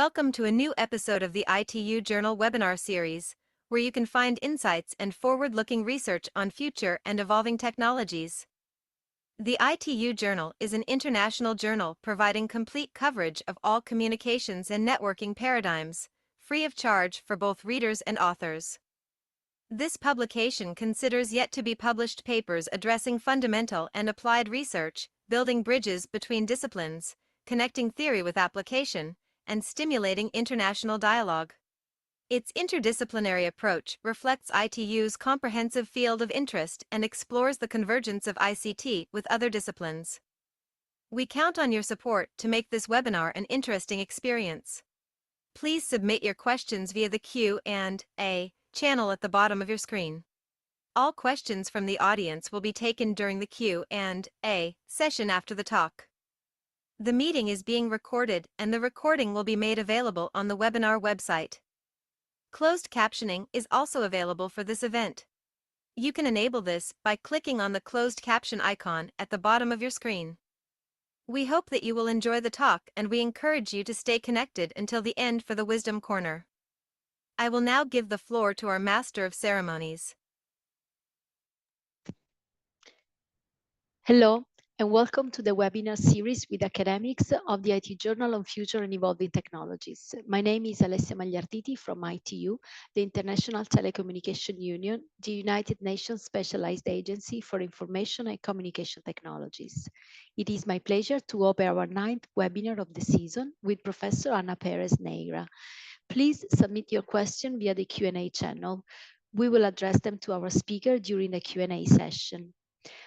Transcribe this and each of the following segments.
Welcome to a new episode of the ITU Journal webinar series, where you can find insights and forward-looking research on future and evolving technologies. The ITU Journal is an international journal providing complete coverage of all communications and networking paradigms, free of charge for both readers and authors. This publication considers yet-to-be-published papers addressing fundamental and applied research, building bridges between disciplines, connecting theory with application, and stimulating international dialogue. Its interdisciplinary approach reflects ITU's comprehensive field of interest and explores the convergence of ICT with other disciplines. We count on your support to make this webinar an interesting experience. Please submit your questions via the Q&A channel at the bottom of your screen. All questions from the audience will be taken during the Q&A session after the talk. The meeting is being recorded and the recording will be made available on the webinar website. Closed captioning is also available for this event. You can enable this by clicking on the closed caption icon at the bottom of your screen. We hope that you will enjoy the talk and we encourage you to stay connected until the end for the Wisdom Corner. I will now give the floor to our Master of Ceremonies. Hello, and welcome to the webinar series with academics of the IT Journal on Future and Evolving Technologies. My name is Alessia Magliarditi from ITU, the International Telecommunication Union, the United Nations Specialized Agency for Information and Communication Technologies. It is my pleasure to open our 9th webinar of the season with Professor Ana Perez Neira. Please submit your question via the Q&A channel. We will address them to our speaker during the Q&A session.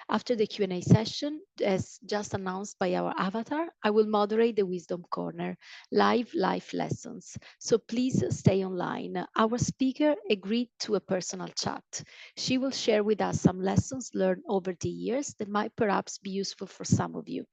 After the Q&A session, as just announced by our avatar, I will moderate the Wisdom Corner, live life lessons. So please stay online. Our speaker agreed to a personal chat. She will share with us some lessons learned over the years that might perhaps be useful for some of you.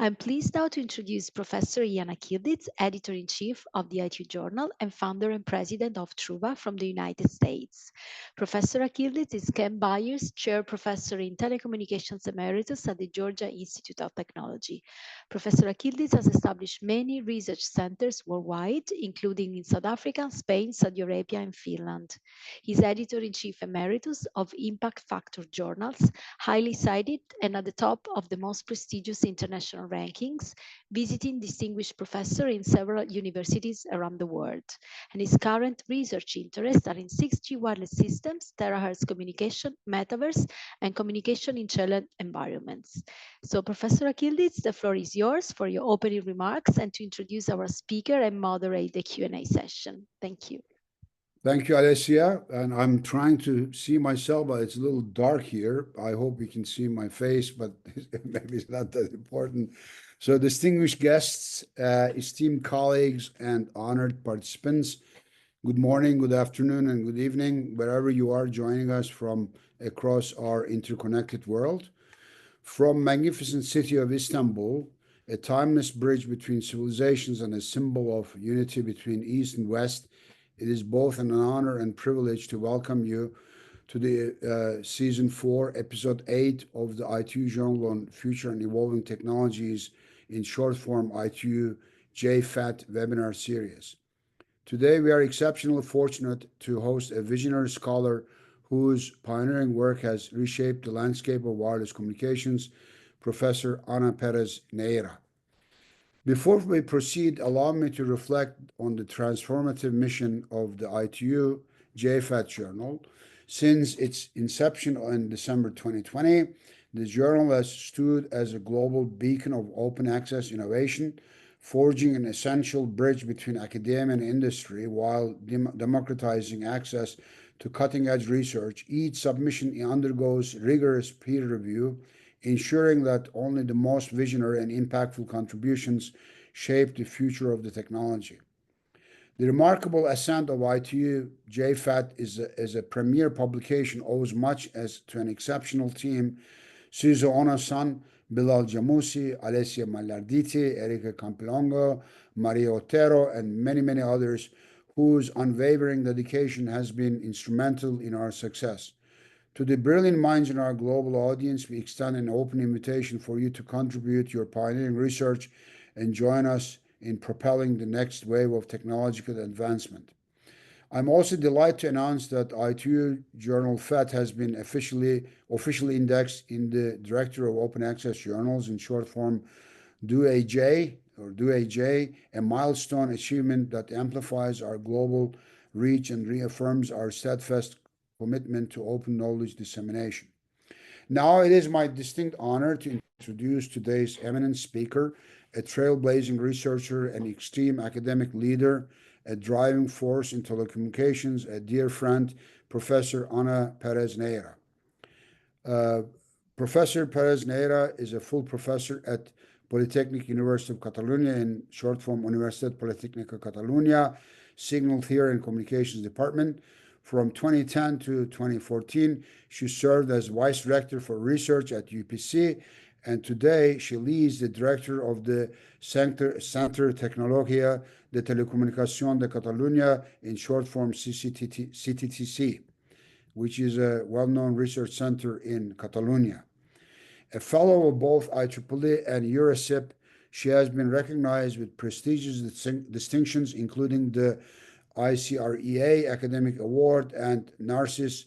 I'm pleased now to introduce Professor Iana Kilditz, Editor-in-Chief of the ITU Journal and founder and president of Truva from the United States. Professor Kilditz is Ken Byers Chair Professor in Telecommunications Emeritus at the Georgia Institute of Technology. Professor Kilditz has established many research centers worldwide, including in South Africa, Spain, Saudi Arabia, and Finland. He's Editor-in-Chief Emeritus of Impact Factor journals, highly cited and at the top of the most prestigious international rankings, visiting distinguished professor in several universities around the world. And his current research interests are in 6G wireless systems, terahertz communication, metaverse, and communication in challenged environments. So Professor Kilditz, the floor is yours for your opening remarks and to introduce our speaker and moderate the Q&A session. Thank you. Thank you, Alessia. And I'm trying to see myself, but it's a little dark here. I hope you can see my face, but maybe it's not that important. So distinguished guests, esteemed colleagues, and honored participants, good morning, good afternoon, and good evening, wherever you are joining us from across our interconnected world. From magnificent city of Istanbul, a timeless bridge between civilizations and a symbol of unity between East and West, it is both an honor and privilege to welcome you to the Season 4, Episode 8 of the ITU Journal on Future and Evolving Technologies, in short form ITU JFAT webinar series. Today, we are exceptionally fortunate to host a visionary scholar whose pioneering work has reshaped the landscape of wireless communications, Professor Ana Perez Neira. Before we proceed, allow me to reflect on the transformative mission of the ITU JFAT Journal. Since its inception in December 2020, the journal has stood as a global beacon of open access innovation, forging an essential bridge between academia and industry while democratizing access to cutting-edge research. Each submission undergoes rigorous peer review, ensuring that only the most visionary and impactful contributions shape the future of the technology. The remarkable ascent of ITU JFAT as a premier publication owes much to an exceptional team: Suzo Ono-san, Bilal Jamusi, Alessia Magliarditi, Erika Campilongo, Maria Otero, and many, many others whose unwavering dedication has been instrumental in our success. To the brilliant minds in our global audience, we extend an open invitation for you to contribute your pioneering research and join us in propelling the next wave of technological advancement. I'm also delighted to announce that ITU journal FET has been officially indexed in the Directory of Open Access Journals, in short form DOAJ, a milestone achievement that amplifies our global reach and reaffirms our steadfast commitment to open knowledge dissemination. Now it is my distinct honor to introduce today's eminent speaker, a trailblazing researcher and extreme academic leader, a driving force in telecommunications, a dear friend, Professor Ana Perez Neira. Professor Perez Neira is a full professor at Polytechnic University of Catalonia, in short form Universitat Politécnica Catalunya, Signal Theory and Communications Department. From 2010 to 2014, she served as Vice Rector for Research at UPC, and today she leads the Director of the Centre Tecnologia de Telecomunicación de Catalunya, in short form CTTC, which is a well-known research center in Catalonia. A fellow of both IEEE and EUROSIP, she has been recognized with prestigious distinctions, including the ICREA Academic Award and Narcisse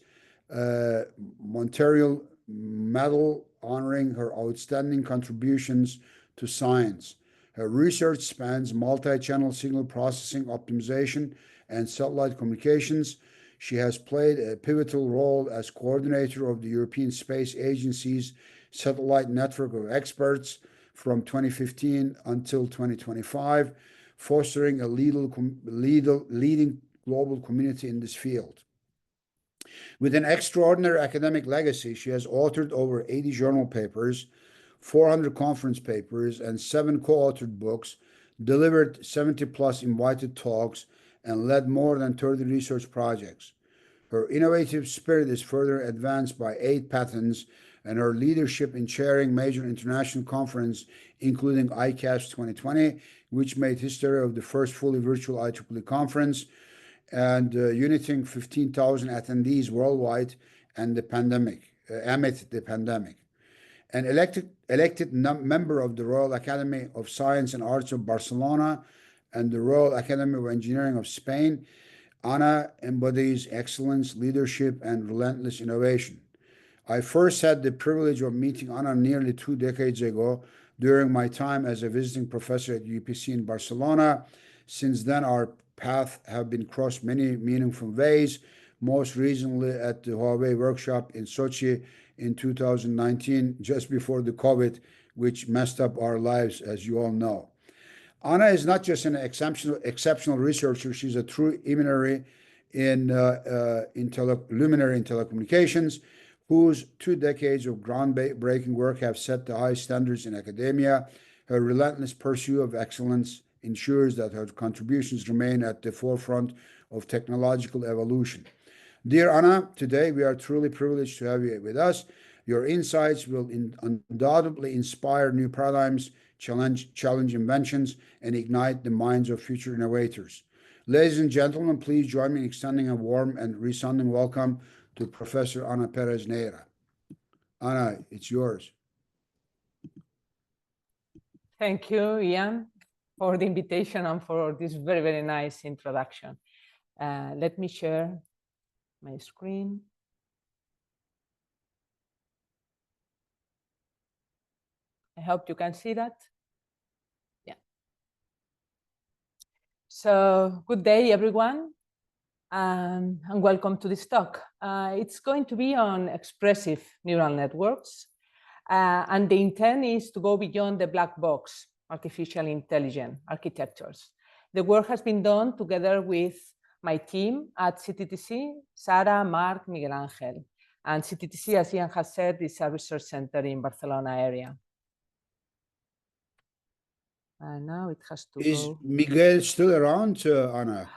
Montreal Medal, honoring her outstanding contributions to science. Her research spans multi-channel signal processing optimization and satellite communications. She has played a pivotal role as coordinator of the European Space Agency's satellite network of experts from 2015 until 2025, fostering a leading global community in this field. With an extraordinary academic legacy, she has authored over 80 journal papers, 400 conference papers, and 7 co-authored books, delivered 70+ invited talks, and led more than 30 research projects. Her innovative spirit is further advanced by 8 patents, and her leadership in chairing major international conferences, including ICAPS 2020, which made history of the first fully virtual IEEE conference, and uniting 15,000 attendees worldwide and the pandemic, amid the pandemic. An elected member of the Royal Academy of Science and Arts of Barcelona and the Royal Academy of Engineering of Spain, Ana embodies excellence, leadership, and relentless innovation. I first had the privilege of meeting Ana nearly 2 decades ago during my time as a visiting professor at UPC in Barcelona. Since then, our paths have been crossed many meaningful ways, most recently at the Huawei workshop in Sochi in 2019, just before the COVID, which messed up our lives, as you all know. Ana is not just an exceptional researcher, she's a true luminary in telecommunications, whose 2 decades of groundbreaking work have set the high standards in academia. Her relentless pursuit of excellence ensures that her contributions remain at the forefront of technological evolution. Dear Ana, today we are truly privileged to have you with us. Your insights will undoubtedly inspire new paradigms, challenge inventions, and ignite the minds of future innovators. Ladies and gentlemen, please join me in extending a warm and resounding welcome to Professor Ana Perez Neira. Ana, it's yours. Thank you, Ian, for the invitation and for this very, very nice introduction. Let me share my screen. I hope you can see that. Yeah. So good day, everyone, and welcome to this talk. It's going to be on expressive neural networks, and the intent is to go beyond the black box artificial intelligence architectures. The work has been done together with my team at CTTC, Sara, Marc, Miguel Angel. And CTTC, as Ian has said, is a research center in Barcelona area. And now it has to Is go. Miguel still around, Ana?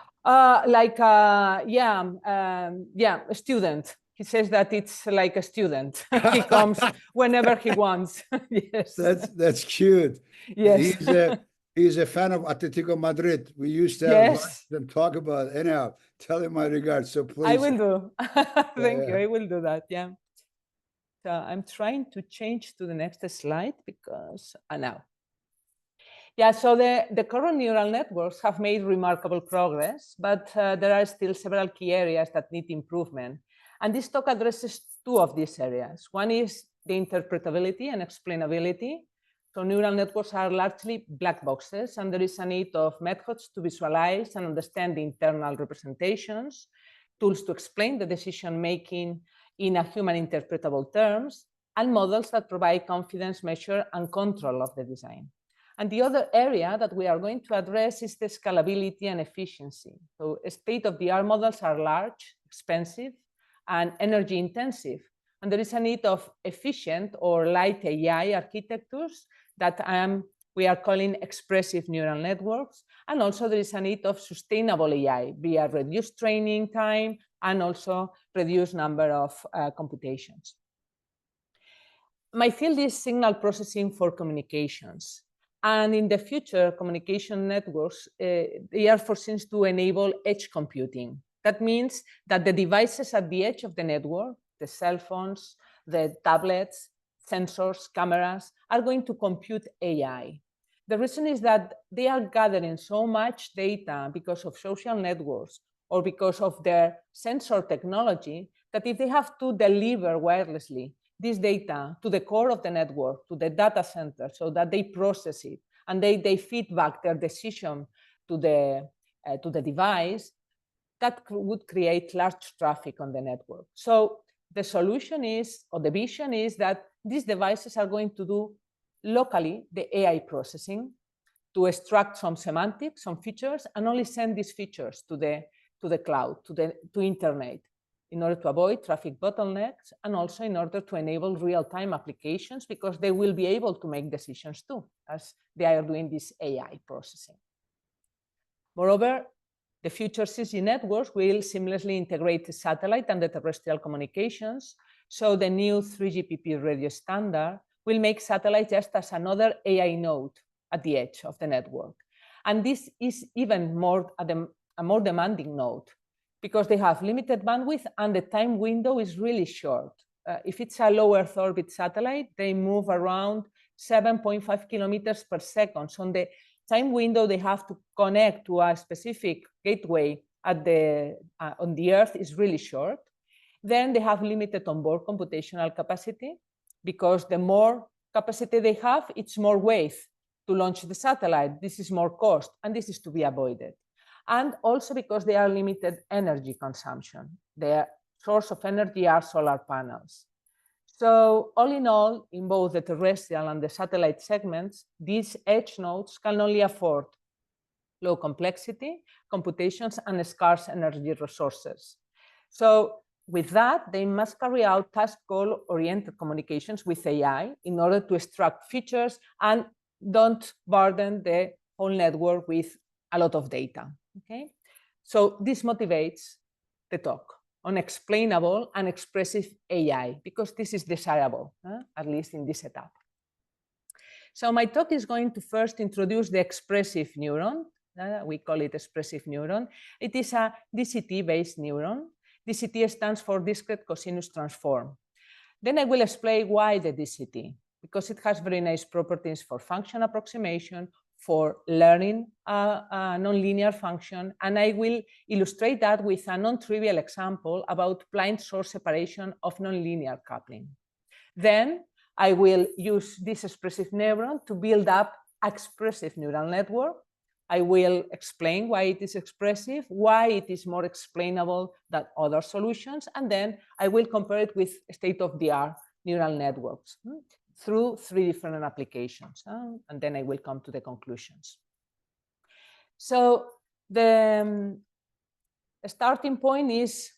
Yeah, a student. He says that it's like a student. He comes whenever he wants. Yes. That's cute. Yes. He's a fan of Atletico Madrid. We used to have lunch and talk about it. Anyhow, tell him my regards. So please. I will do. Thank you. I will do that. Yeah. So I'm trying to change to the next slide because now. Yeah, so the current neural networks have made remarkable progress, but there are still several key areas that need improvement. And this talk addresses two of these areas. One is the interpretability and explainability. So neural networks are largely black boxes, and there is a need of methods to visualize and understand the internal representations, tools to explain the decision-making in a human interpretable terms, and models that provide confidence, measure, and control of the design. And the other area that we are going to address is the scalability and efficiency. So state-of-the-art models are large, expensive, and energy intensive. And there is a need of efficient or light AI architectures that we are calling expressive neural networks. And also there is a need of sustainable AI via reduced training time and also reduced number of computations. My field is signal processing for communications. And in the future, communication networks, they are foreseen to enable edge computing. That means that the devices at the edge of the network, the cell phones, the tablets, sensors, cameras, are going to compute AI. The reason is that they are gathering so much data because of social networks or because of their sensor technology that if they have to deliver wirelessly this data to the core of the network, to the data center, so that they process it and they feedback their decision to the device, that would create large traffic on the network. So the solution is, or the vision is, that these devices are going to do locally the AI processing to extract some semantics, some features, and only send these features to the cloud, to internet, in order to avoid traffic bottlenecks and also in order to enable real-time applications, because they will be able to make decisions too, as they are doing this AI processing. Moreover, the future 6G networks will seamlessly integrate the satellite and the terrestrial communications, so the new 3GPP radio standard will make satellite just as another AI node at the edge of the network. And this is even more a more demanding node, because they have limited bandwidth and the time window is really short. If it's a low Earth orbit satellite, they move around 7.5 kilometers per second. So on the time window they have to connect to a specific gateway on the Earth is really short. Then they have limited onboard computational capacity, because the more capacity they have, it's more weight to launch the satellite. This is more cost, and this is to be avoided. And also because they are limited energy consumption. Their source of energy are solar panels. So all in all, in both the terrestrial and the satellite segments, these edge nodes can only afford low complexity, computations, and scarce energy resources. So with that, they must carry out task goal-oriented communications with AI in order to extract features and don't burden the whole network with a lot of data. Okay, so this motivates the talk on explainable and expressive AI, because this is desirable, at least in this setup. So my talk is going to first introduce the expressive neuron. We call it expressive neuron. It is a DCT-based neuron. DCT stands for Discrete Cosine Transform. Then I will explain why the DCT, because it has very nice properties for function approximation, for learning a nonlinear function, and I will illustrate that with a non-trivial example about blind source separation of nonlinear coupling. Then I will use this expressive neuron to build up an expressive neural network. I will explain why it is expressive, why it is more explainable than other solutions, and then I will compare it with state-of-the-art neural networks through 3 different applications, and then I will come to the conclusions. So the starting point is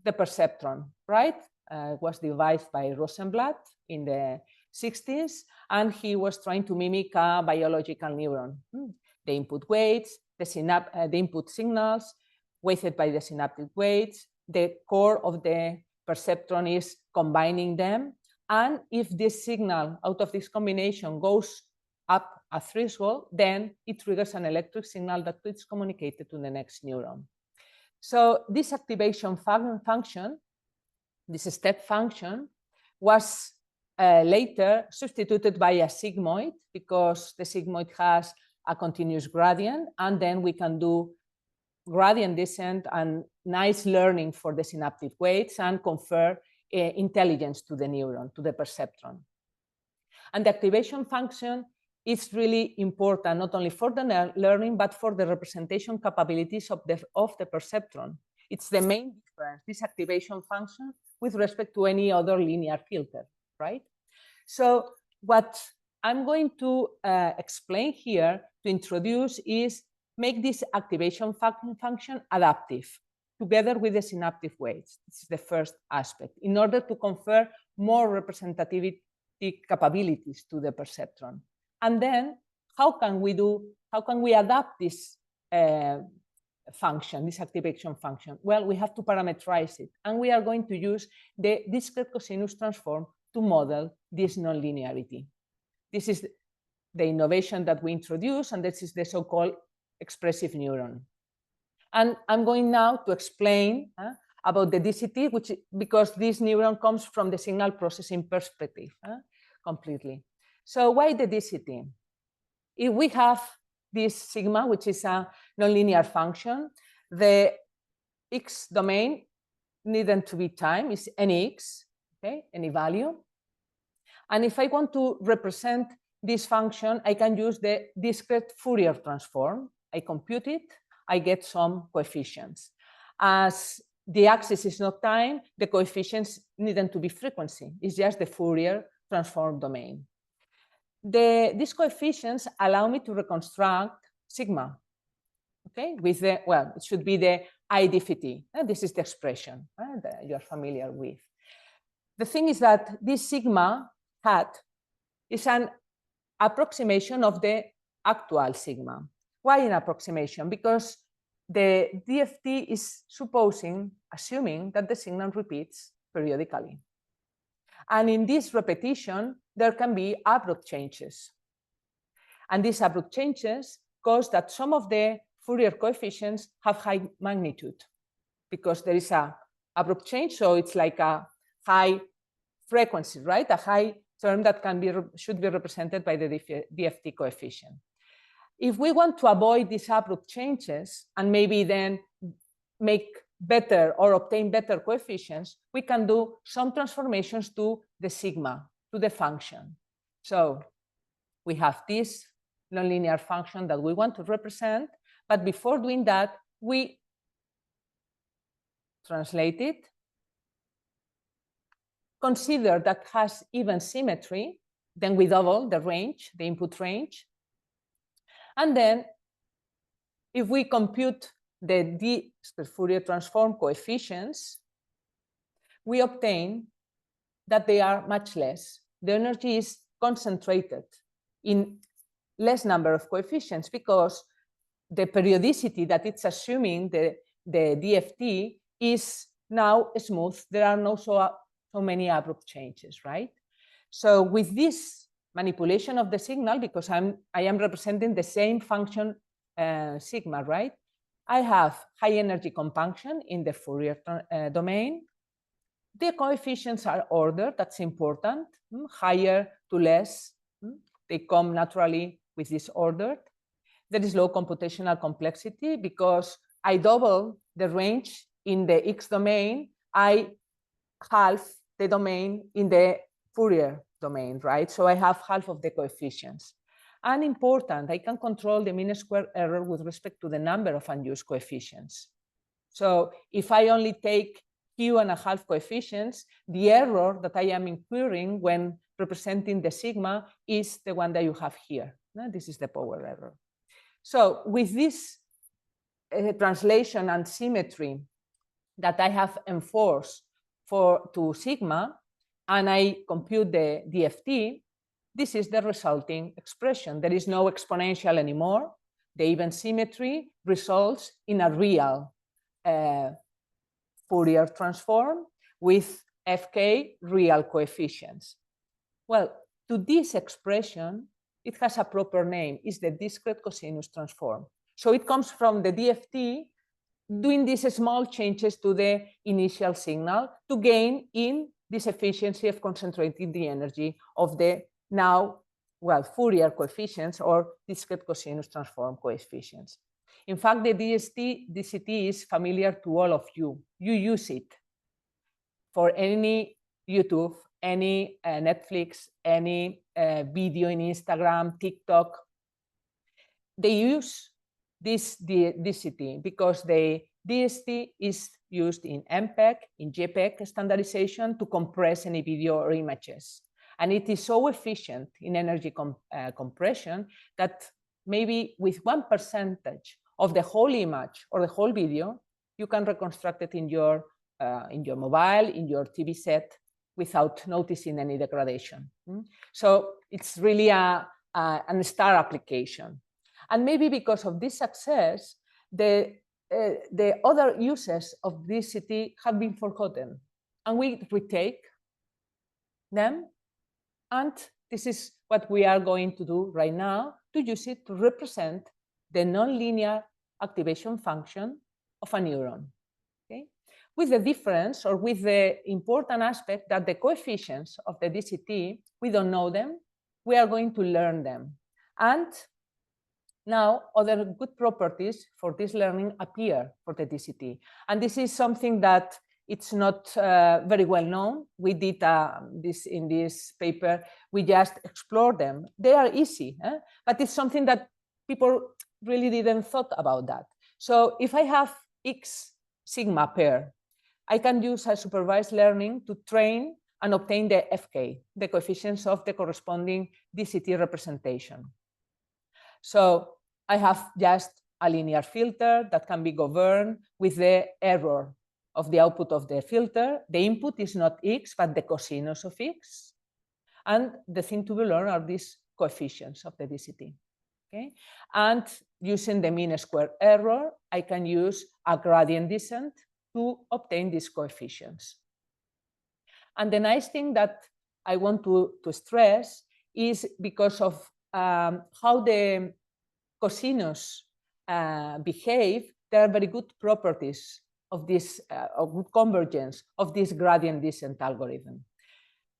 the perceptron, right? It was devised by Rosenblatt in the 60s, and he was trying to mimic a biological neuron. The input weights, the input signals, weighted by the synaptic weights. The core of the perceptron is combining them. And if this signal out of this combination goes up a threshold, then it triggers an electric signal that is communicated to the next neuron. So this activation function, this step function, was later substituted by a sigmoid, because the sigmoid has a continuous gradient, and then we can do gradient descent and nice learning for the synaptic weights and confer intelligence to the neuron, to the perceptron. And the activation function is really important, not only for the learning, but for the representation capabilities of the perceptron. It's the main difference, this activation function, with respect to any other linear filter, right? So what I'm going to explain here to introduce is make this activation function adaptive together with the synaptic weights. This is the first aspect, in order to confer more representativity capabilities to the perceptron. And then how can we adapt this function, this activation function? Well, we have to parameterize it, and we are going to use the discrete cosinus transform to model this nonlinearity. This is the innovation that we introduced, and this is the so-called expressive neuron. And I'm going now to explain about the DCT, because this neuron comes from the signal processing perspective completely. So why the DCT? If we have this sigma, which is a nonlinear function, the x domain needn't to be time, is any x, okay, any value. And if I want to represent this function, I can use the discrete Fourier transform. I compute it, I get some coefficients. As the axis is not time, the coefficients needn't to be frequency. It's just the Fourier transform domain. These coefficients allow me to reconstruct sigma, okay, with the, well, it should be the IDFT. This is the expression that you're familiar with. The thing is that this sigma hat is an approximation of the actual sigma. Why an approximation? Because the DFT is assuming that the signal repeats periodically. And in this repetition, there can be abrupt changes. And these abrupt changes cause that some of the Fourier coefficients have high magnitude, because there is an abrupt change, so it's like a high frequency, right? A high term that should be represented by the DFT coefficient. If we want to avoid these abrupt changes and maybe then make better or obtain better coefficients, we can do some transformations to the sigma, to the function. So we have this nonlinear function that we want to represent, but before doing that, we translate it, consider that has even symmetry, then we double the range, the input range. And then if we compute the discrete Fourier transform coefficients, we obtain that they are much less. The energy is concentrated in less number of coefficients, because the periodicity that it's assuming, the DFT, is now smooth. There are no so many abrupt changes, right? So with this manipulation of the signal, because I am representing the same function sigma, right? I have high energy compunction in the Fourier domain. The coefficients are ordered, that's important, higher to less. They come naturally with this order. There is low computational complexity because I double the range in the X domain, I half the domain in the Fourier domain, right? So I have half of the coefficients. And important, I can control the mean square error with respect to the number of unused coefficients. So if I only take Q1/2 coefficients, the error that I am incurring when representing the sigma is the one that you have here. This is the power error. So with this translation and symmetry that I have enforced to sigma, and I compute the DFT, this is the resulting expression. There is no exponential anymore. The even symmetry results in a real Fourier transform with Fk real coefficients. Well, to this expression, it has a proper name. It's the discrete cosinus transform. So it comes from the DFT doing these small changes to the initial signal to gain in this efficiency of concentrating the energy of the now well, Fourier coefficients or discrete cosine transform coefficients. In fact, the DCT is familiar to all of you. You use it for any YouTube, any Netflix, any video in Instagram, TikTok. They use this DCT because the DST is used in MPEG, in JPEG standardization to compress any video or images. And it is so efficient in energy compression that maybe with 1% of the whole image or the whole video, you can reconstruct it in your mobile, in your TV set, without noticing any degradation. So it's really a star application. And maybe because of this success, the other uses of DCT have been forgotten. And we retake them. And this is what we are going to do right now, to use it to represent the nonlinear activation function of a neuron. Okay? With the difference, or with the important aspect, that the coefficients of the DCT, we don't know them, we are going to learn them. And now other good properties for this learning appear for the DCT. And this is something that it's not very well known. We did this in this paper. We just explored them. They are easy, but it's something that people really didn't thought about that. So if I have X sigma pair, I can use a supervised learning to train and obtain the FK, the coefficients of the corresponding DCT representation. So I have just a linear filter that can be governed with the error of the output of the filter. The input is not X, but the cosinus of X. And the thing to be learned are these coefficients of the DCT. Okay? And using the mean square error, I can use a gradient descent to obtain these coefficients. And the nice thing that I want to stress is because of how the cosinus behave, there are very good properties of this of good convergence of this gradient descent algorithm.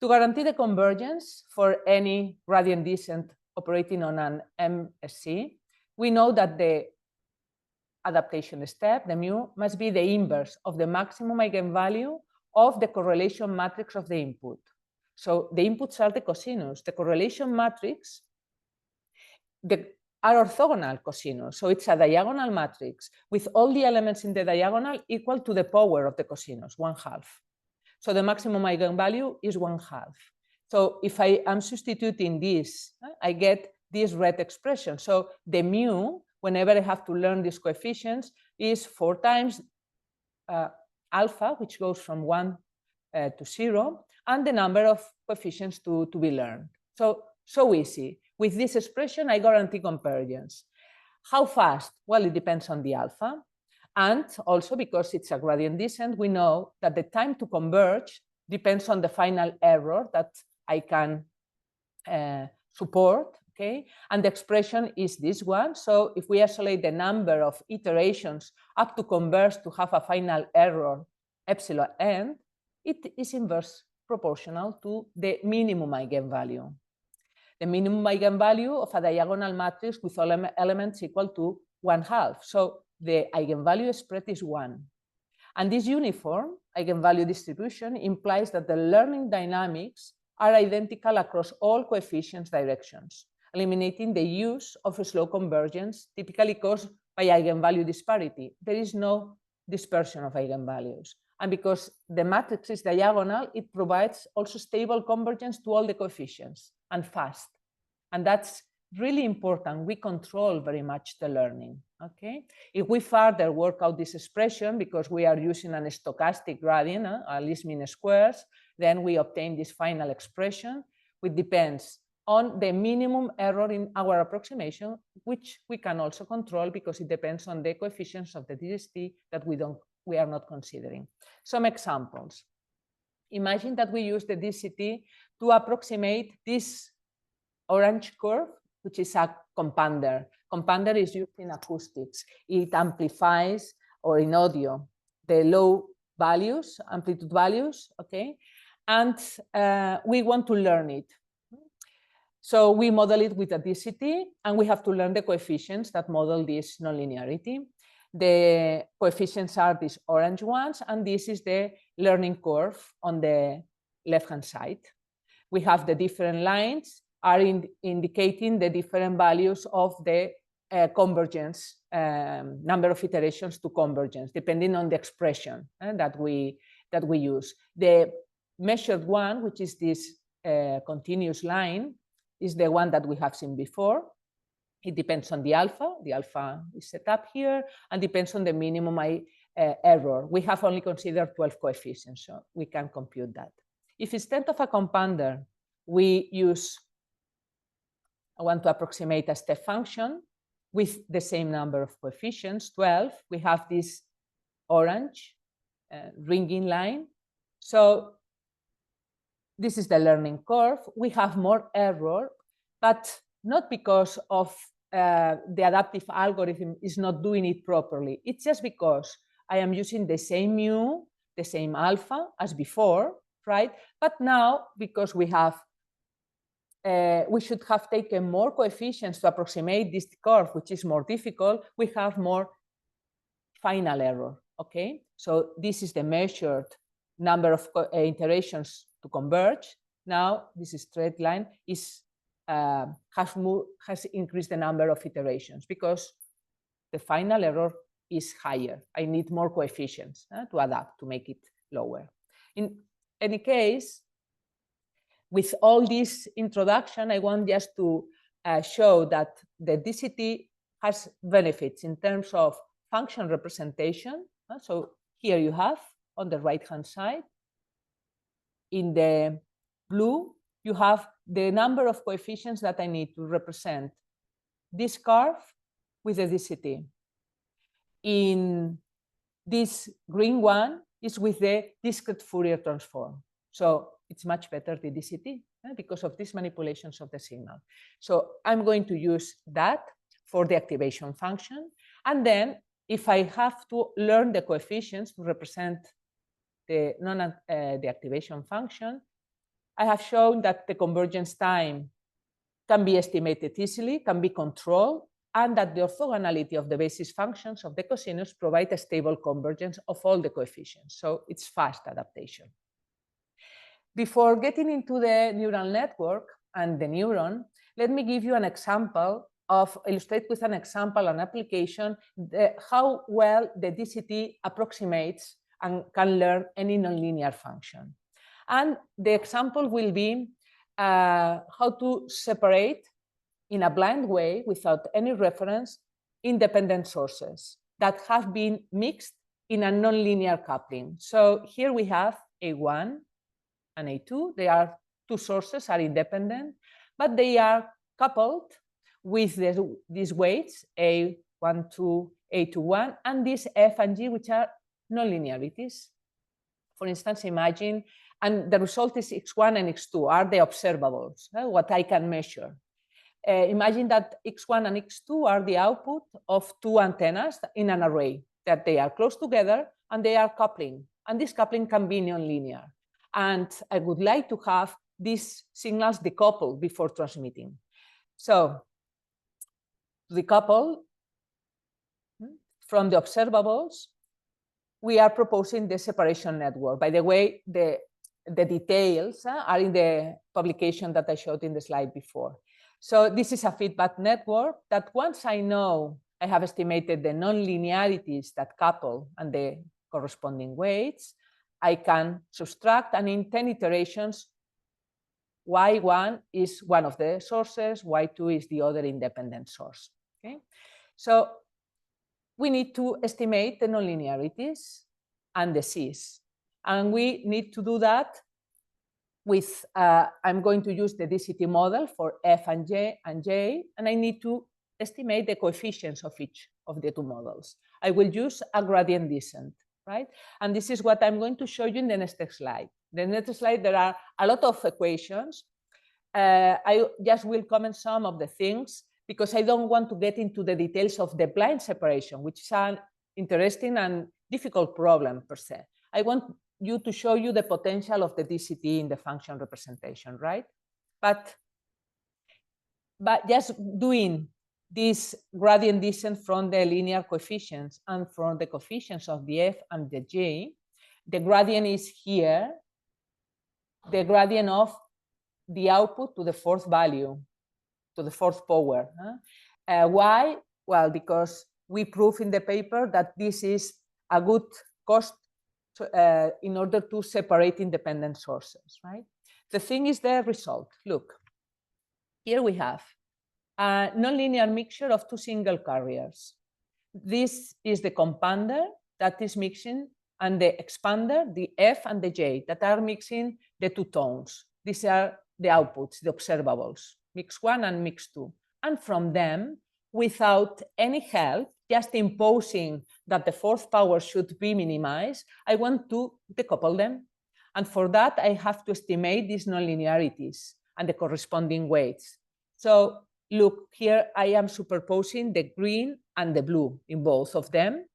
To guarantee the convergence for any gradient descent operating on an MSC, we know that the adaptation step, the mu, must be the inverse of the maximum eigenvalue of the correlation matrix of the input. So the inputs are the cosinus. The correlation matrix are orthogonal cosinus. So it's a diagonal matrix with all the elements in the diagonal equal to the power of the cosinus, 1/2. So the maximum eigenvalue is 1/2. So if I am substituting this, I get this red expression. So the mu, whenever I have to learn these coefficients, is 4 times alpha, which goes from 1 to 0, and the number of coefficients to be learned. So easy. With this expression, I guarantee convergence. How fast? Well, it depends on the alpha. And also because it's a gradient descent, we know that the time to converge depends on the final error that I can support. Okay? And the expression is this one. So if we isolate the number of iterations up to converge to have a final error epsilon n, it is inverse proportional to the minimum eigenvalue. The minimum eigenvalue of a diagonal matrix with all elements equal to 1/2. So the eigenvalue spread is 1. And this uniform eigenvalue distribution implies that the learning dynamics are identical across all coefficients directions, eliminating the use of slow convergence typically caused by eigenvalue disparity. There is no dispersion of eigenvalues. And because the matrix is diagonal, it provides also stable convergence to all the coefficients and fast. And that's really important. We control very much the learning. Okay? If we further work out this expression, because we are using an stochastic gradient, least mean squares, then we obtain this final expression, which depends on the minimum error in our approximation, which we can also control because it depends on the coefficients of the DST that we are not considering. Some examples. Imagine that we use the DCT to approximate this orange curve, which is a compounder. Compounder is used in acoustics. It amplifies, or in audio, the low values, amplitude values, okay? And we want to learn it. So we model it with a DCT, and we have to learn the coefficients that model this nonlinearity. The coefficients are these orange ones, and this is the learning curve on the left-hand side. We have the different lines are indicating the different values of the convergence, number of iterations to convergence, depending on the expression that we use. The measured one, which is this continuous line, is the one that we have seen before. It depends on the alpha. The alpha is set up here, and depends on the minimum error. We have only considered 12 coefficients, so we can compute that. If instead of a compounder, we want to approximate a step function with the same number of coefficients, 12, we have this orange ringing line. So this is the learning curve. We have more error, but not because of the adaptive algorithm is not doing it properly. It's just because I am using the same mu, the same alpha as before, right? But now, because we should have taken more coefficients to approximate this curve, which is more difficult, we have more final error, okay? So this is the measured number of iterations to converge. Now, this straight line has increased the number of iterations because the final error is higher. I need more coefficients to adapt to make it lower. In any case, with all this introduction, I want just to show that the DCT has benefits in terms of function representation. So here you have on the right-hand side, in the blue, you have the number of coefficients that I need to represent this curve with the DCT. In this green one is with the discrete Fourier transform. So it's much better, the DCT, because of these manipulations of the signal. So I'm going to use that for the activation function. And then if I have to learn the coefficients to represent the activation function, I have shown that the convergence time can be estimated easily, can be controlled, and that the orthogonality of the basis functions of the cosinus provide a stable convergence of all the coefficients. So it's fast adaptation. Before getting into the neural network and the neuron, let me give you an example illustrate with an example, an application, how well the DCT approximates and can learn any nonlinear function. And the example will be how to separate in a blind way, without any reference, independent sources that have been mixed in a nonlinear coupling. So here we have A1 and A2. They are two sources, are independent, but they are coupled with these weights, A12, A21, and these F and G, which are nonlinearities. For instance, imagine, and the result is X1 and X2 are the observables, what I can measure. Imagine that X1 and X2 are the output of two antennas in an array, that they are close together and they are coupling. And this coupling can be nonlinear. And I would like to have these signals decoupled before transmitting. So to decouple from the observables, we are proposing the separation network. By the way, the details are in the publication that I showed in the slide before. So this is a feedback network that once I know I have estimated the nonlinearities that couple and the corresponding weights, I can subtract, and in 10 iterations, Y1 is one of the sources, Y2 is the other independent source. Okay? So we need to estimate the nonlinearities and the Cs. And we need to do that with, I'm going to use the DCT model for F and J, and I need to estimate the coefficients of each of the two models. I will use a gradient descent, right? And this is what I'm going to show you in the next slide. The next slide, there are a lot of equations. I just will comment some of the things because I don't want to get into the details of the blind separation, which is an interesting and difficult problem per se. I want you to show you the potential of the DCT in the function representation, right? But But just doing this gradient descent from the linear coefficients and from the coefficients of the f and the j, the gradient is here, the gradient of the output to the fourth value, to the fourth power. Why? Well, because we prove in the paper that this is a good cost in order to separate independent sources, right? The thing is the result. Look, here we have a nonlinear mixture of two single carriers. This is the compounder that is mixing, and the expander, the F and the J, that are mixing the two tones. These are the outputs, the observables, mix 1 and mix 2. And from them, without any help, just imposing that the fourth power should be minimized, I want to decouple them. And for that, I have to estimate these nonlinearities and the corresponding weights. So look, here I am superposing the green and the blue in both of them,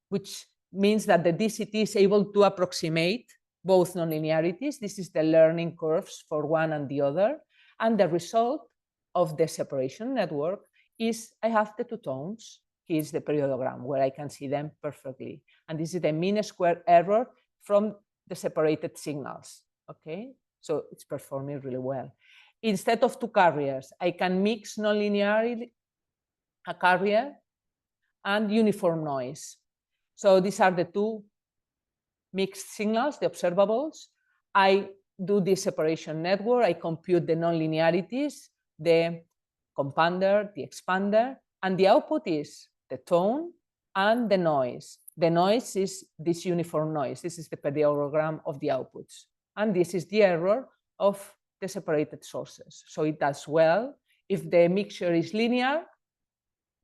which means that the DCT is able to approximate both nonlinearities. This is the learning curves for one and the other. And the result of the separation network is I have the two tones. Here's the periodogram where I can see them perfectly. And this is the mean square error from the separated signals. Okay, so it's performing really well. Instead of two carriers, I can mix nonlinearly a carrier and uniform noise. So these are the two mixed signals, the observables. I do the separation network. I compute the nonlinearities, the compounder, the expander, and the output is the tone and the noise. The noise is this uniform noise. This is the periodogram of the outputs. And this is the error of the separated sources. So it does well. If the mixture is linear,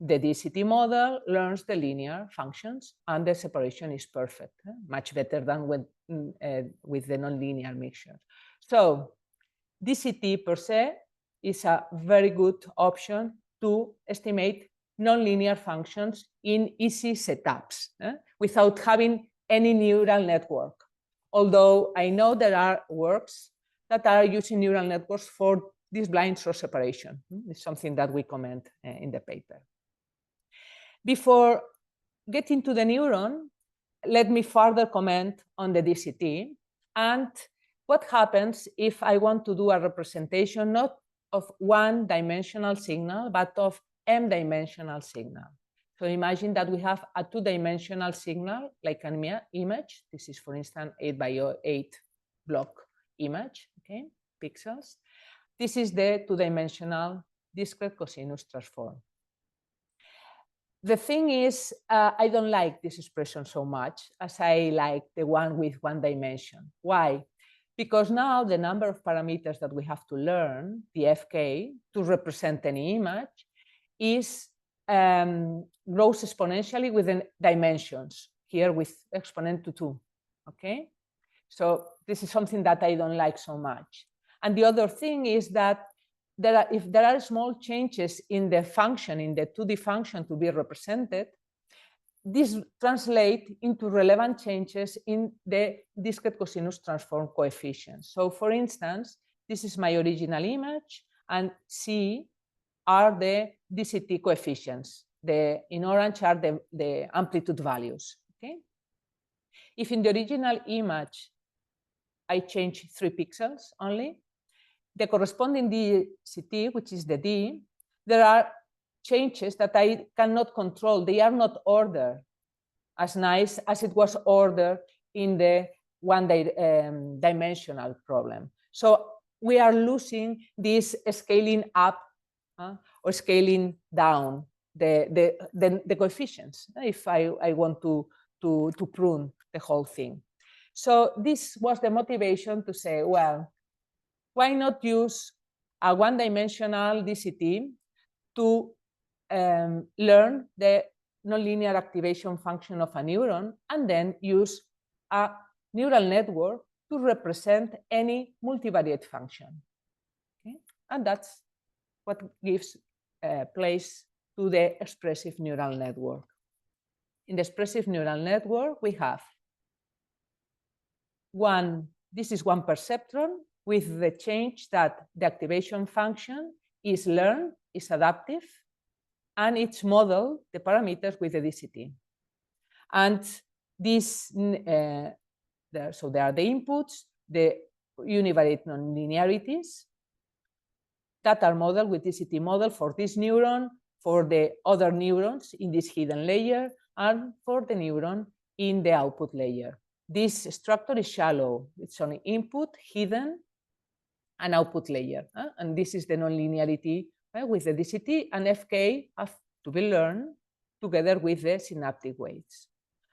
the DCT model learns the linear functions and the separation is perfect, much better than with the nonlinear mixture. So DCT per se is a very good option to estimate nonlinear functions in easy setups without having any neural network. Although I know there are works that are using neural networks for this blind source separation. It's something that we comment in the paper. Before getting to the neuron, let me further comment on the DCT and what happens if I want to do a representation not of one-dimensional signal, but of m-dimensional signal. So imagine that we have a two-dimensional signal, like an image. This is, for instance, 8x8 block image, okay, pixels. This is the two-dimensional discrete cosinus transform. The thing is, I don't like this expression so much as I like the one with one dimension. Why? Because now the number of parameters that we have to learn, the FK, to represent any image is grows exponentially with the dimensions, here with exponent to 2, okay? So this is something that I don't like so much. And the other thing is that if there are small changes in the function, in the 2D function to be represented, this translates into relevant changes in the discrete cosinus transform coefficients. So for instance, this is my original image, and C are the DCT coefficients. In orange are the amplitude values. Okay? If in the original image I change 3 pixels only, the corresponding DCT, which is the D, there are changes that I cannot control. They are not ordered as nice as it was ordered in the one-dimensional problem. So we are losing this scaling up or scaling down the coefficients if I want to prune the whole thing. So this was the motivation to say, well, why not use a one-dimensional DCT to learn the nonlinear activation function of a neuron and then use a neural network to represent any multivariate function. Okay? And that's what gives place to the expressive neural network. In the expressive neural network, we have this is one perceptron with the change that the activation function is learned, is adaptive, and it's modeled the parameters with the DCT. And this, so there are the inputs, the univariate nonlinearities that are modeled with DCT model for this neuron, for the other neurons in this hidden layer, and for the neuron in the output layer. This structure is shallow. It's only input, hidden, and output layer. And this is the nonlinearity with the DCT, and FK have to be learned together with the synaptic weights.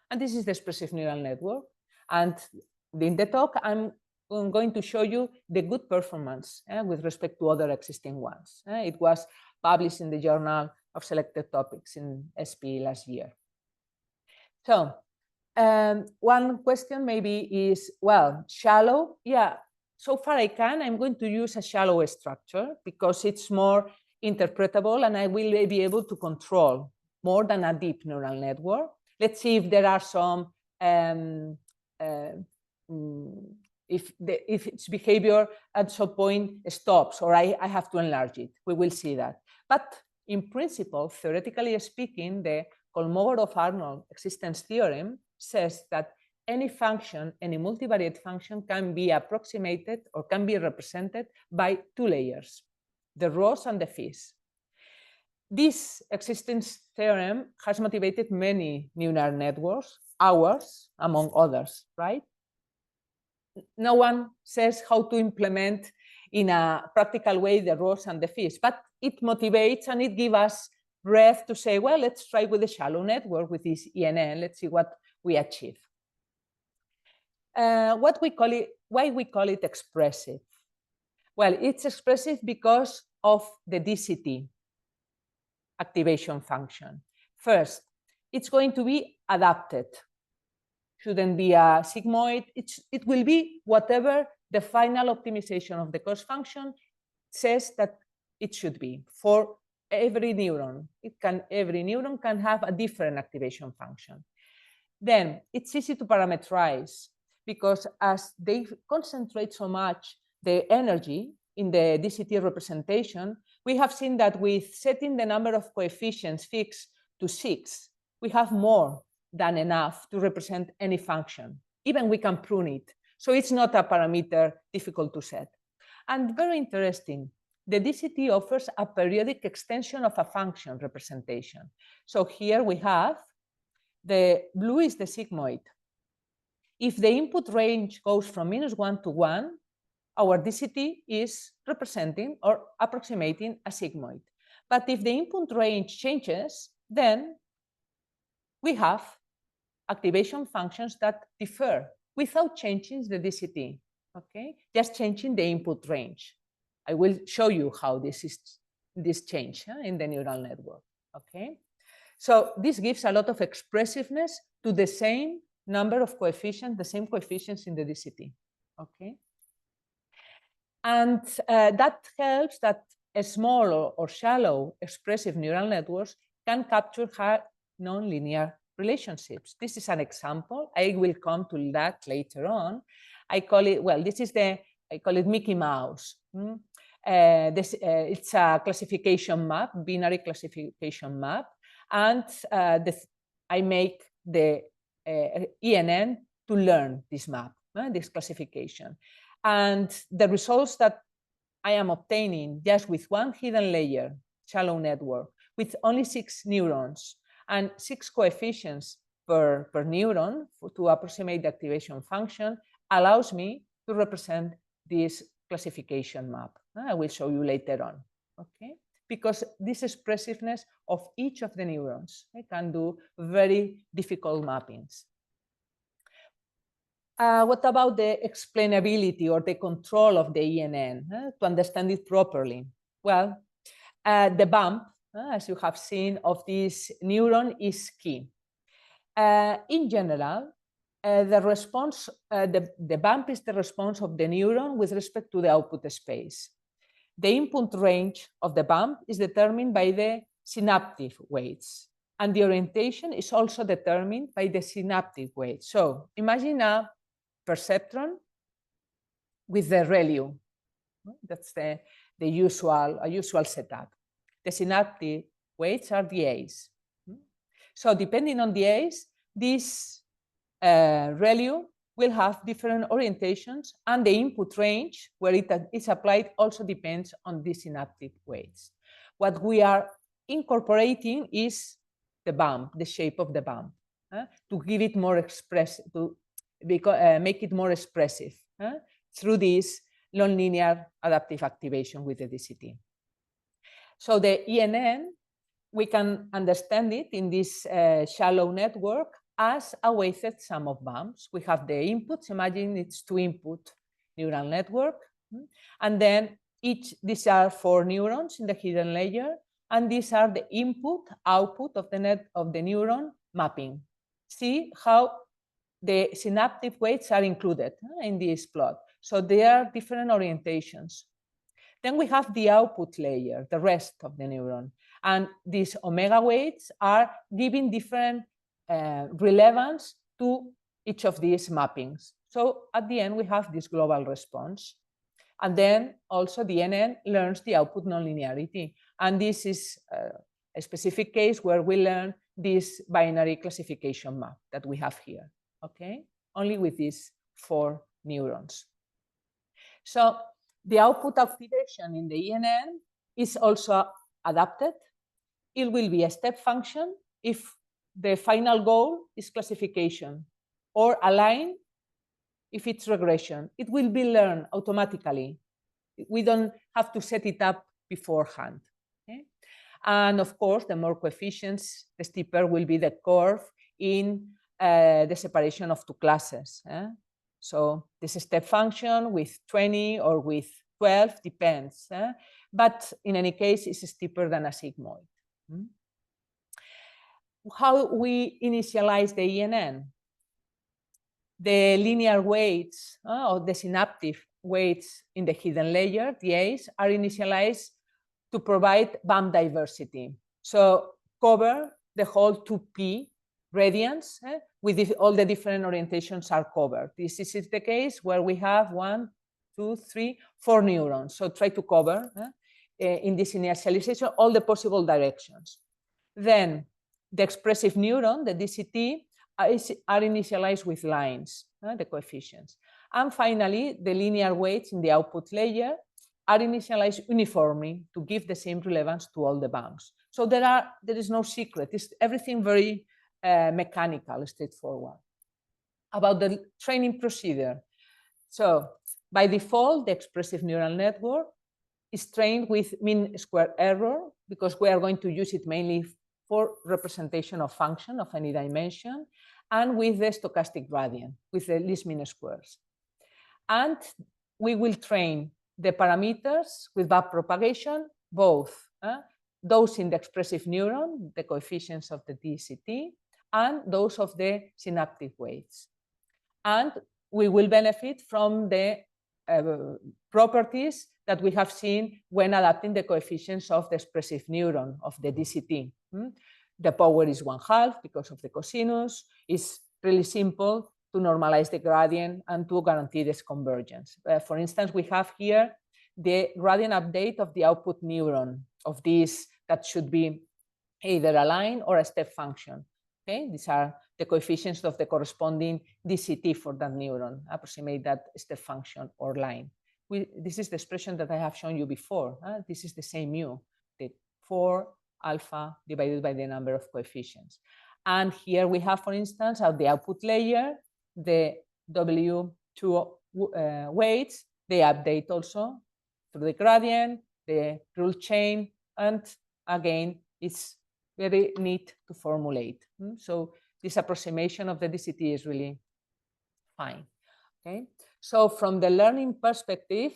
And this is the expressive neural network. And in the talk, I'm going to show you the good performance with respect to other existing ones. It was published in the Journal of Selected Topics in SP last year. So one question maybe is, well, shallow. Yeah, so far I'm going to use a shallow structure because it's more interpretable and I will be able to control more than a deep neural network. Let's see if there are some, if its behavior at some point stops or I have to enlarge it. We will see that. But in principle, theoretically speaking, the Kolmogorov-Arnold existence theorem says that any function, any multivariate function can be approximated or can be represented by two layers, the Ross and the Fish. This existence theorem has motivated many neural networks, ours among others, right? No one says how to implement in a practical way the Ross and the Fish, but it motivates and it gives us breath to say, well, let's try with the shallow network with this ENN. Let's see what we achieve. What we call it, why we call it expressive? Well, it's expressive because of the DCT activation function. First, it's going to be adapted. Shouldn't be a sigmoid. It will be whatever the final optimization of the cost function says that it should be for every neuron. Every neuron can have a different activation function. Then it's easy to parameterize because as they concentrate so much the energy in the DCT representation, we have seen that with setting the number of coefficients fixed to 6, we have more than enough to represent any function. Even we can prune it. So it's not a parameter difficult to set. And very interesting, the DCT offers a periodic extension of a function representation. So here we have the blue is the sigmoid. If the input range goes from -1 to 1, our DCT is representing or approximating a sigmoid. But if the input range changes, then we have activation functions that differ without changing the DCT, okay? Just changing the input range. I will show you how this change in the neural network, okay? So this gives a lot of expressiveness to the same number of coefficients, the same coefficients in the DCT, okay? And that helps that a small or shallow expressive neural networks can capture high nonlinear relationships. This is an example. I will come to that later on. I call it, well, I call it Mickey Mouse. It's a classification map, binary classification map. And I make the ENN to learn this map, this classification. And the results that I am obtaining just with one hidden layer, shallow network, with only 6 neurons and 6 coefficients per neuron to approximate the activation function allows me to represent this classification map. I will show you later on, okay? Because this expressiveness of each of the neurons can do very difficult mappings. What about the explainability or the control of the ENN to understand it properly? Well, the bump, as you have seen, of this neuron is key. In general, the response, the bump is the response of the neuron with respect to the output space. The input range of the bump is determined by the synaptic weights, and the orientation is also determined by the synaptic weights. So imagine a perceptron with the ReLU. That's the a usual setup. The synaptic weights are the A's. So depending on the A's, this ReLU will have different orientations, and the input range where it is applied also depends on the synaptic weights. What we are incorporating is the bump, the shape of the bump, to give it more expressive, to make it more expressive through this nonlinear adaptive activation with the DCT. So the ENN, we can understand it in this shallow network as a weighted sum of bumps. We have the inputs, imagine it's 2-input neural network. And then these are 4 neurons in the hidden layer, and these are the input, output of the neuron mapping. See how the synaptic weights are included in this plot. So there are different orientations. Then we have the output layer, the rest of the neuron. And these omega weights are giving different relevance to each of these mappings. So at the end, we have this global response. And then also the NN learns the output nonlinearity. And this is a specific case where we learn this binary classification map that we have here, okay? Only with these 4 neurons. So the output activation in the ENN is also adapted. It will be a step function if the final goal is classification, or a line if it's regression. It will be learned automatically. We don't have to set it up beforehand. Okay? And of course, the more coefficients, the steeper will be the curve in the separation of 2 classes. So this step function with 20 or with 12 depends. But in any case, it's steeper than a sigmoid. How we initialize the ENN? The linear weights or the synaptic weights in the hidden layer, the A's, are initialized to provide bump diversity. So cover the whole 2P radiance with all the different orientations are covered. This is the case where we have 1, 2, 3, 4 neurons. So try to cover in this initialization all the possible directions. Then the expressive neuron, the DCT, are initialized with lines, the coefficients. And finally, the linear weights in the output layer are initialized uniformly to give the same relevance to all the bumps. So there is no secret. It's everything very mechanical, straightforward. About the training procedure. So by default, the expressive neural network is trained with mean square error because we are going to use it mainly for representation of function of any dimension, and with the stochastic gradient, with the least mean squares. And we will train the parameters with backpropagation, both those in the expressive neuron, the coefficients of the DCT, and those of the synaptic weights. And we will benefit from the properties that we have seen when adapting the coefficients of the expressive neuron of the DCT. The power is 1/2 because of the cosinus. It's really simple to normalize the gradient and to guarantee this convergence. For instance, we have here the gradient update of the output neuron of this that should be either a line or a step function. Okay, these are the coefficients of the corresponding DCT for that neuron, approximate that step function or line. This is the expression that I have shown you before. This is the same mu, the 4 alpha divided by the number of coefficients. And here we have, for instance, at the output layer, the W2 weights, they update also through the gradient, the rule chain, and again, it's very neat to formulate. So this approximation of the DCT is really fine. Okay, so from the learning perspective,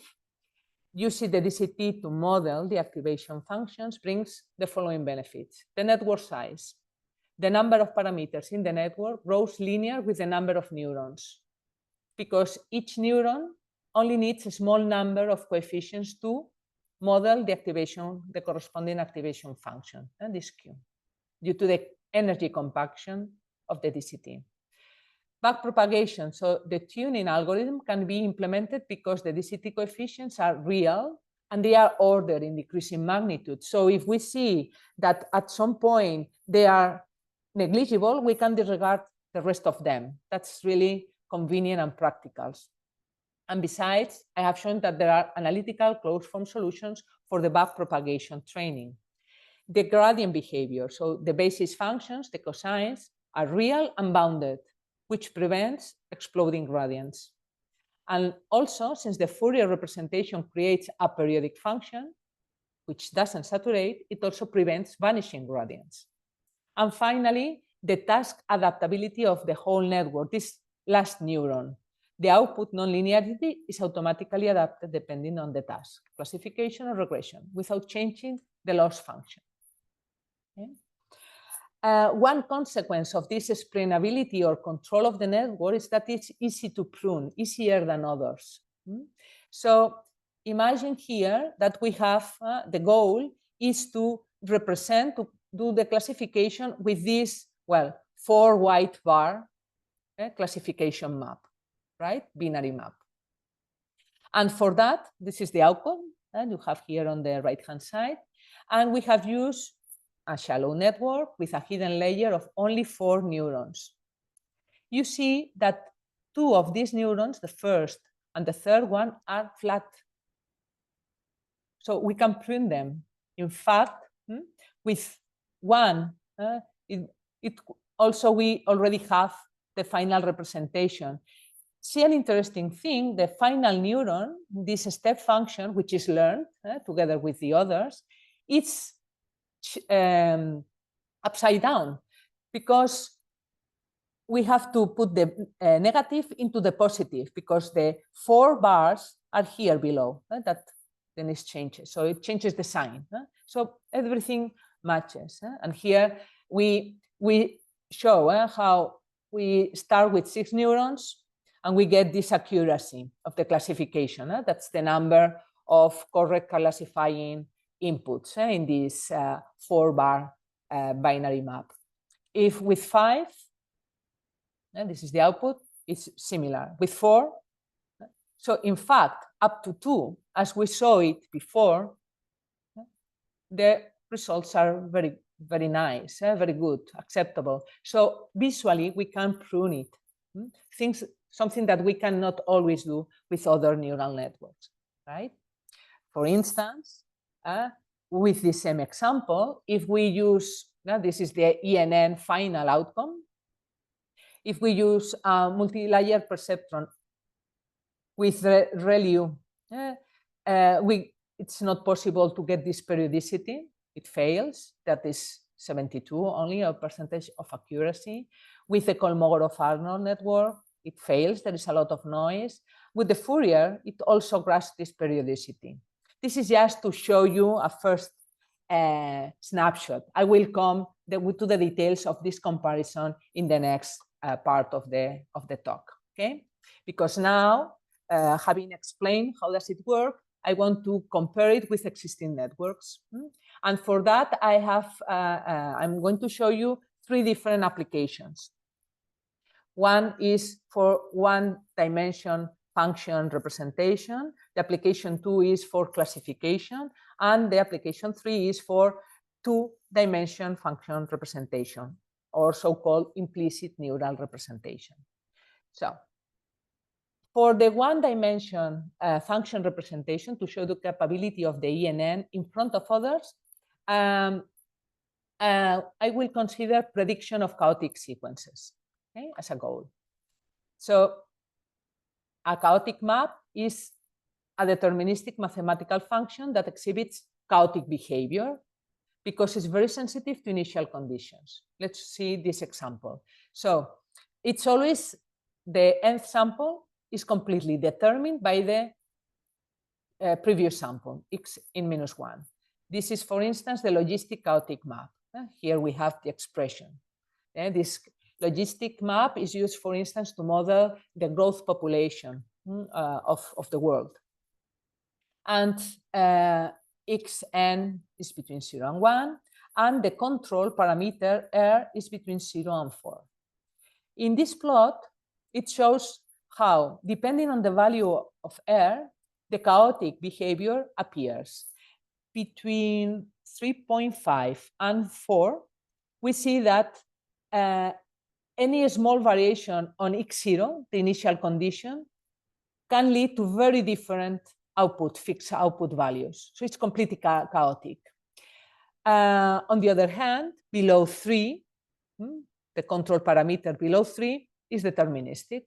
using the DCT to model the activation functions brings the following benefits. The network size. The number of parameters in the network grows linear with the number of neurons, because each neuron only needs a small number of coefficients to model the activation, the corresponding activation function, and this Q, due to the energy compaction of the DCT. Backpropagation, so the tuning algorithm can be implemented because the DCT coefficients are real and they are ordered in decreasing magnitude. So if we see that at some point they are negligible, we can disregard the rest of them. That's really convenient and practical. And besides, I have shown that there are analytical closed-form solutions for the backpropagation training. The gradient behavior, so the basis functions, the cosines, are real and bounded, which prevents exploding gradients. And also, since the Fourier representation creates a periodic function, which doesn't saturate, it also prevents vanishing gradients. And finally, the task adaptability of the whole network, this last neuron. The output nonlinearity is automatically adapted depending on the task, classification or regression, without changing the loss function. Okay? One consequence of this explainability or control of the network is that it's easy to prune, easier than others. So imagine here that we have the goal is to represent, to do the classification with this, well, 4 white bar classification map, right? Binary map. And for that, this is the outcome that you have here on the right-hand side. And we have used a shallow network with a hidden layer of only 4 neurons. You see that 2 of these neurons, the first and the third one, are flat. So we can prune them. In fact, with one, also we already have the final representation. See an interesting thing, the final neuron, this step function, which is learned together with the others, it's upside down because we have to put the negative into the positive because the 4 bars are here below. That then it changes. So it changes the sign. So everything matches. And here we show how we start with 6 neurons and we get this accuracy of the classification. That's the number of correct classifying inputs in this 4-bar binary map. If with 5, and this is the output, it's similar. With 4, so in fact, up to 2, as we saw it before, the results are very, very nice, very good, acceptable. So visually, we can prune it. Something that we cannot always do with other neural networks, right? For instance, with the same example, if we use, this is the ENN final outcome. If we use a multi-layer perceptron with the ReLU, it's not possible to get this periodicity. It fails. That is 72 only a percentage of accuracy. With the Kolmogorov-Arnold network, it fails. There is a lot of noise. With the Fourier, it also grasps this periodicity. This is just to show you a first snapshot. I will come to the details of this comparison in the next part of the talk, okay? Because now, having explained how does it work, I want to compare it with existing networks. And for that, I'm going to show you 3 different applications. One is for 1-dimension function representation. The application 2 is for classification. And the application 3 is for 2-dimension function representation, or so-called implicit neural representation. So for the 1-dimension function representation, to show the capability of the ENN in front of others, I will consider prediction of chaotic sequences, okay, as a goal. So a chaotic map is a deterministic mathematical function that exhibits chaotic behavior because it's very sensitive to initial conditions. Let's see this example. So it's always the nth sample is completely determined by the previous sample, x in minus 1. This is, for instance, the logistic chaotic map. Here we have the expression. This logistic map is used, for instance, to model the growth population of the world. And xn is between 0 and 1, and the control parameter r is between 0 and 4. In this plot, it shows how, depending on the value of r, the chaotic behavior appears. Between 3.5 and 4, we see that any small variation on x0, the initial condition, can lead to very different output, fixed output values. So it's completely chaotic. On the other hand, below 3, the control parameter below 3 is deterministic.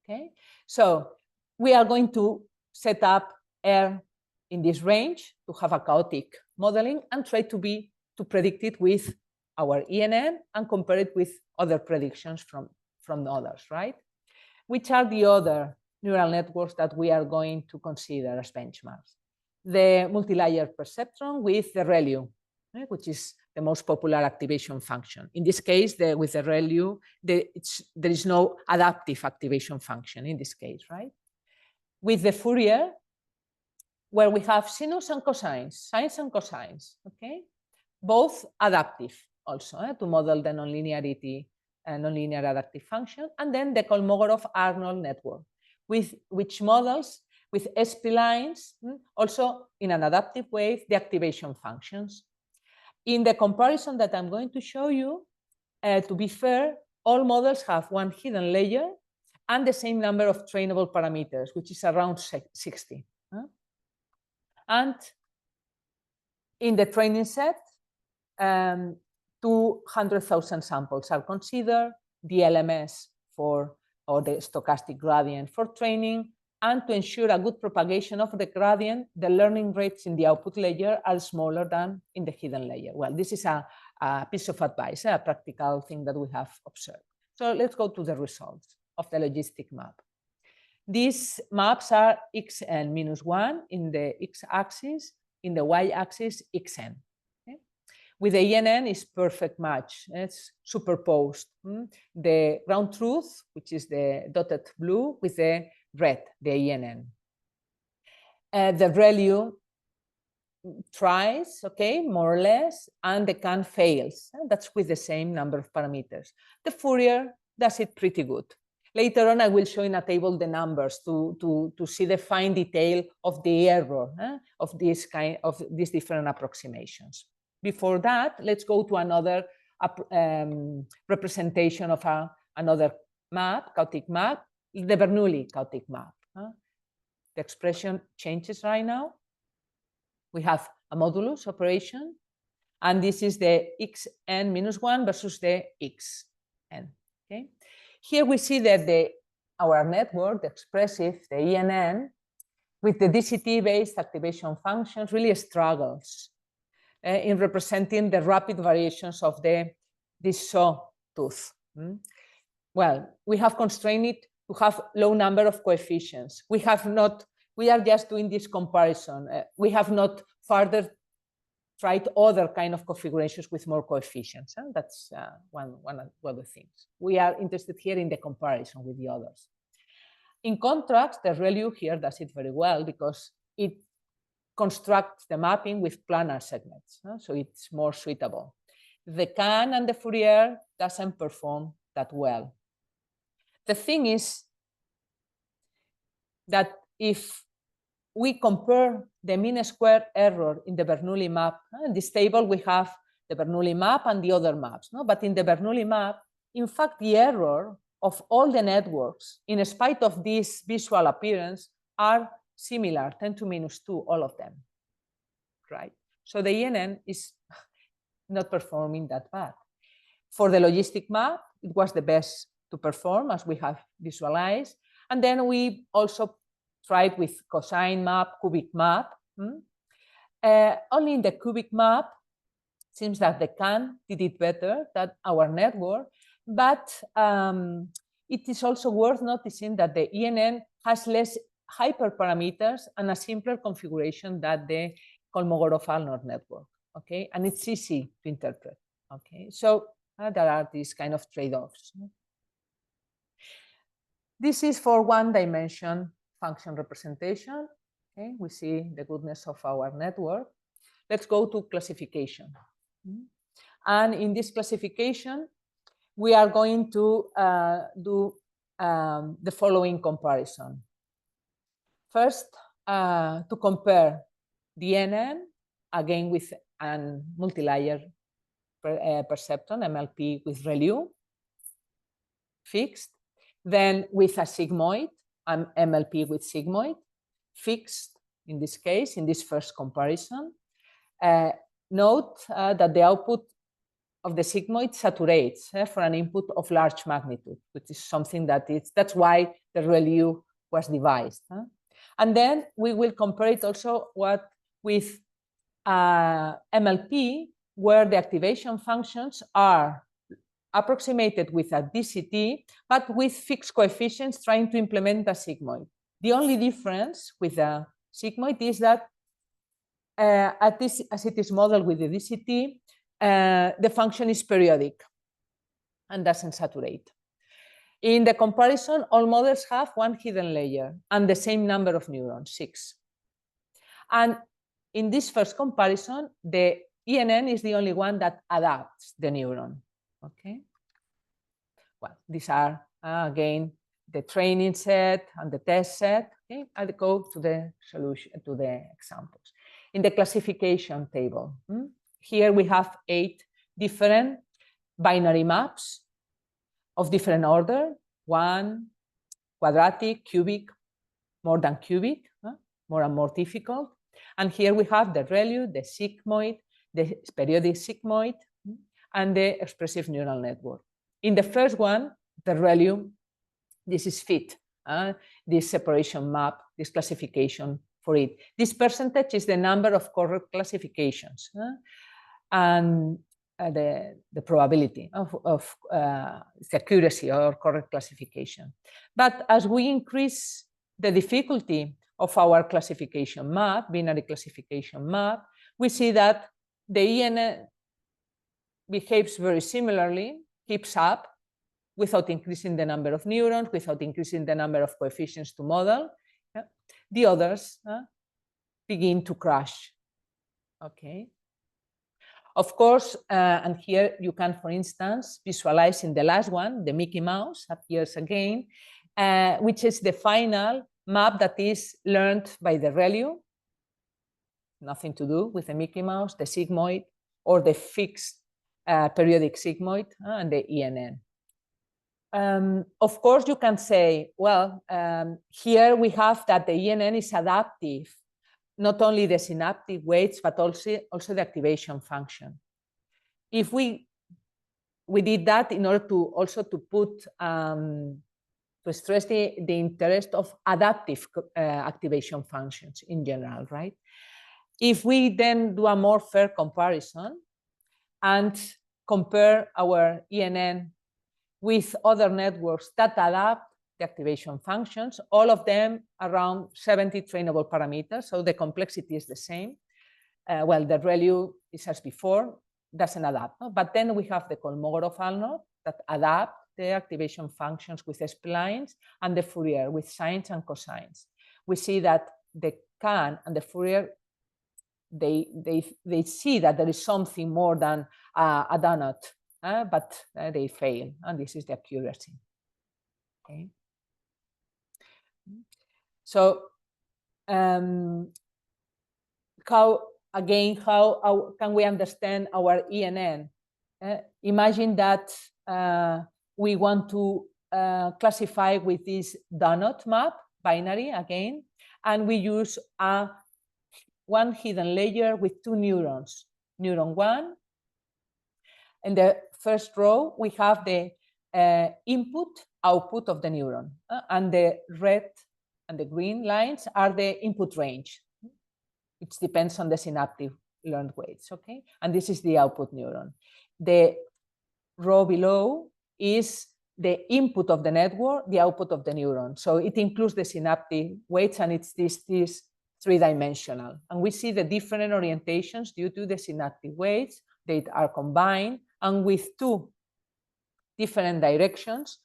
Okay, so we are going to set up R in this range to have a chaotic modeling and try to predict it with our ENN and compare it with other predictions from others, right? Which are the other neural networks that we are going to consider as benchmarks? The multi-layer perceptron with the ReLU, which is the most popular activation function. In this case, with the ReLU, there is no adaptive activation function in this case, right? With the Fourier, where we have sinus and cosines, sines and cosines, okay? Both adaptive also to model the nonlinearity and nonlinear adaptive function. And then the Kolmogorov-Arnold network, which models with splines, also in an adaptive way, the activation functions. In the comparison that I'm going to show you, to be fair, all models have one hidden layer and the same number of trainable parameters, which is around 60. And in the training set, 200,000 samples are considered, the LMS or the stochastic gradient for training, and to ensure a good propagation of the gradient, the learning rates in the output layer are smaller than in the hidden layer. Well, this is a piece of advice, a practical thing that we have observed. So let's go to the results of the logistic map. These maps are xn minus 1 in the x-axis, in the y-axis xn. Okay? With the ENN is perfect match. It's superposed. The ground truth, which is the dotted blue, with the red, the ENN. The ReLU tries, okay, more or less, and the CAN fails. That's with the same number of parameters. The Fourier does it pretty good. Later on, I will show in a table the numbers to see the fine detail of the error of these different approximations. Before that, let's go to another representation of another map, chaotic map, the Bernoulli chaotic map. The expression changes right now. We have a modulus operation, and this is the xn minus 1 versus the xn. Okay? Here we see that our network, the expressive, the ENN, with the DCT-based activation functions really struggles in representing the rapid variations of this sawtooth. Well, we have constrained it to have low number of coefficients. We are just doing this comparison. We have not further tried other kind of configurations with more coefficients. That's one of the things. We are interested here in the comparison with the others. In contrast, the ReLU here does it very well because it constructs the mapping with planar segments, so it's more suitable. The CAN and the Fourier doesn't perform that well. The thing is that if we compare the mean square error in the Bernoulli map, in this table we have the Bernoulli map and the other maps, but in the Bernoulli map, in fact, the error of all the networks, in spite of this visual appearance, are similar, 10 to minus 2, all of them, right? So the ENN is not performing that bad. For the logistic map, it was the best to perform, as we have visualized. And then we also tried with cosine map, cubic map. Only in the cubic map, it seems that the CAN did it better than our network, but it is also worth noticing that the ENN has less hyperparameters and a simpler configuration than the Kolmogorov-Arnold network, okay? And it's easy to interpret, okay? So there are these kind of trade-offs. This is for one-dimension function representation. Okay, we see the goodness of our network. Let's go to classification. And in this classification, we are going to do the following comparison. First, to compare the ENN again with a multi-layer perceptron, MLP with ReLU, fixed. Then with a sigmoid, MLP with sigmoid, fixed in this case, in this first comparison. Note that the output of the sigmoid saturates for an input of large magnitude, which is something that's why the ReLU was devised. And then we will compare it also with MLP, where the activation functions are approximated with a DCT, but with fixed coefficients trying to implement a sigmoid. The only difference with the sigmoid is that as it is modeled with the DCT, the function is periodic and doesn't saturate. In the comparison, all models have one hidden layer and the same number of neurons, 6. And in this first comparison, the ENN is the only one that adapts the neuron. Okay. Well, these are again the training set and the test set. Okay, I'll go to the solution, to the examples. In the classification table, here we have 8 different binary maps of different order: 1, quadratic, cubic, more than cubic, more and more difficult. And here we have the ReLU, the sigmoid, the periodic sigmoid, and the expressive neural network. In the first one, the ReLU, this is fit, this separation map, this classification for it. This percentage is the number of correct classifications and the probability of the accuracy or correct classification. But as we increase the difficulty of our classification map, binary classification map, we see that the ENN behaves very similarly, keeps up without increasing the number of neurons, without increasing the number of coefficients to model. The others begin to crash. Okay. Of course, and here you can, for instance, visualize in the last one, the Mickey Mouse appears again, which is the final map that is learned by the ReLU. Nothing to do with the Mickey Mouse, the sigmoid, or the fixed periodic sigmoid and the ENN. Of course, you can say, well, here we have that the ENN is adaptive, not only the synaptic weights, but also the activation function. If we did that in order to also to put, to stress the interest of adaptive activation functions in general, right? If we then do a more fair comparison and compare our ENN with other networks that adapt the activation functions, all of them around 70 trainable parameters, so the complexity is the same. Well, the ReLU is as before, doesn't adapt, no? But then we have the Kolmogorov-Alnov that adapt the activation functions with splines, and the Fourier with sines and cosines. We see that the Kahn and the Fourier, they see that there is something more than a donut, but they fail, and this is the accuracy. Okay. So how can we understand our ENN? Imagine that we want to classify with this donut map, binary again, and we use one hidden layer with 2 neurons. Neuron 1. In the first row, we have the input, output of the neuron, and the red and the green lines are the input range. It depends on the synaptic learned weights, okay? And this is the output neuron. The row below is the input of the network, the output of the neuron. So it includes the synaptic weights, and it's this 3-dimensional. And we see the different orientations due to the synaptic weights. They are combined, and with 2 different directions,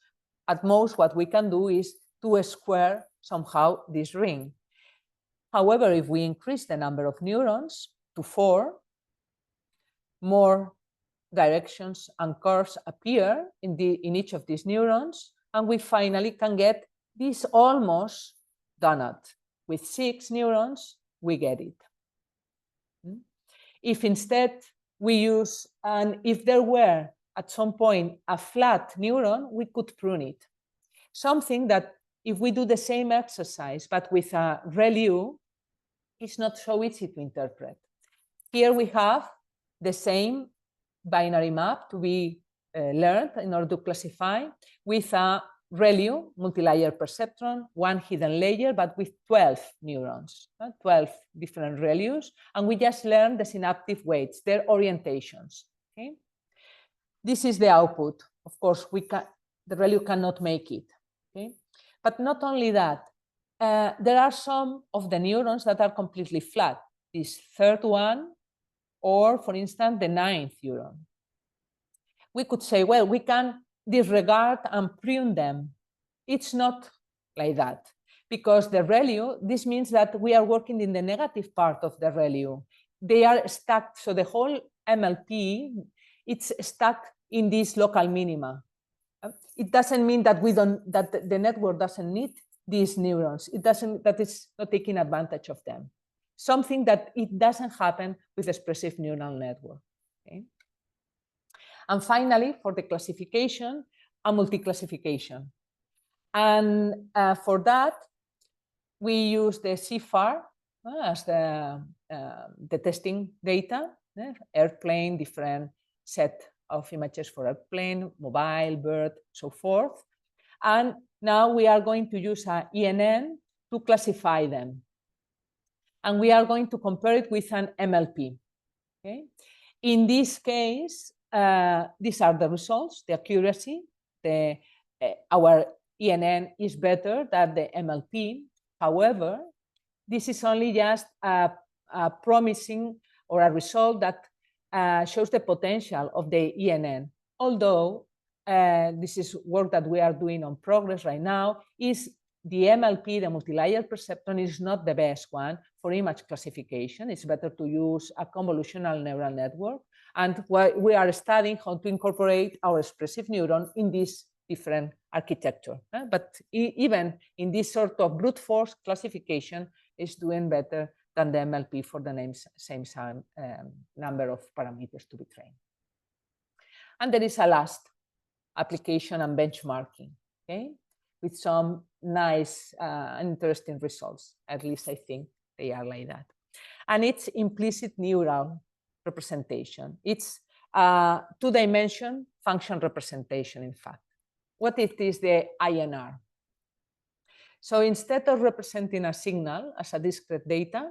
at most what we can do is to square somehow this ring. However, if we increase the number of neurons to 4, more directions and curves appear in each of these neurons, and we finally can get this almost donut. with 6 neurons, we get it. If instead we use, and if there were at some point a flat neuron, we could prune it. Something that if we do the same exercise, but with a ReLU, it's not so easy to interpret. Here we have the same binary map to be learned in order to classify with a ReLU, multi-layer perceptron, one hidden layer, but with 12 neurons, 12 different ReLUs, and we just learn the synaptic weights, their orientations. Okay? This is the output. Of course, the ReLU cannot make it. Okay? But not only that, there are some of the neurons that are completely flat. This third one, or for instance, the 9th neuron. We could say, well, we can disregard and prune them. It's not like that, because the ReLU, this means that we are working in the negative part of the ReLU. They are stuck, so the whole MLP, it's stuck in these local minima. It doesn't mean that that the network doesn't need these neurons. It doesn't, that it's not taking advantage of them. Something that it doesn't happen with expressive neural network. Okay? And finally, for the classification, a multi-classification. And for that, we use the CFAR as the testing data, airplane, different set of images for airplane, mobile, bird, so forth. And now we are going to use an ENN to classify them. And we are going to compare it with an MLP. Okay? In this case, these are the results, the accuracy. Our ENN is better than the MLP. However, this is only just a promising or a result that shows the potential of the ENN. Although this is work that we are doing on progress right now, is the MLP, the multi-layer perceptron, is not the best one for image classification. It's better to use a convolutional neural network. And we are studying how to incorporate our expressive neuron in this different architecture. But even in this sort of brute force classification, is doing better than the MLP for the same number of parameters to be trained. And there is a last application and benchmarking, okay, with some nice and interesting results. At least I think they are like that. And it's implicit neural representation. It's two-dimension function representation, in fact. What it is the INR? So instead of representing a signal as a discrete data,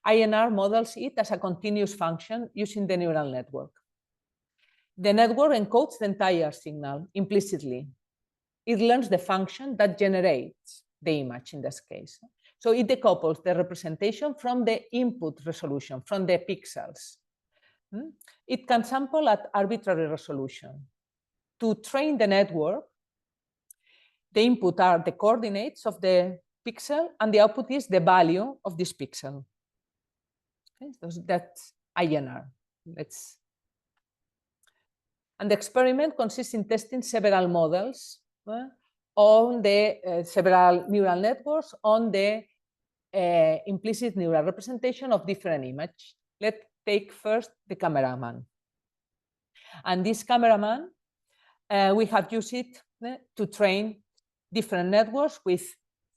INR models it as a continuous function using the neural network. The network encodes the entire signal implicitly. It learns the function that generates the image in this case. So it decouples the representation from the input resolution, from the pixels. It can sample at arbitrary resolution. To train the network, the input are the coordinates of the pixel, and the output is the value of this pixel. Okay, so that's INR. And the experiment consists in testing several models on the several neural networks on the implicit neural representation of different images. Let's take first the cameraman. And this cameraman, we have used it to train different networks with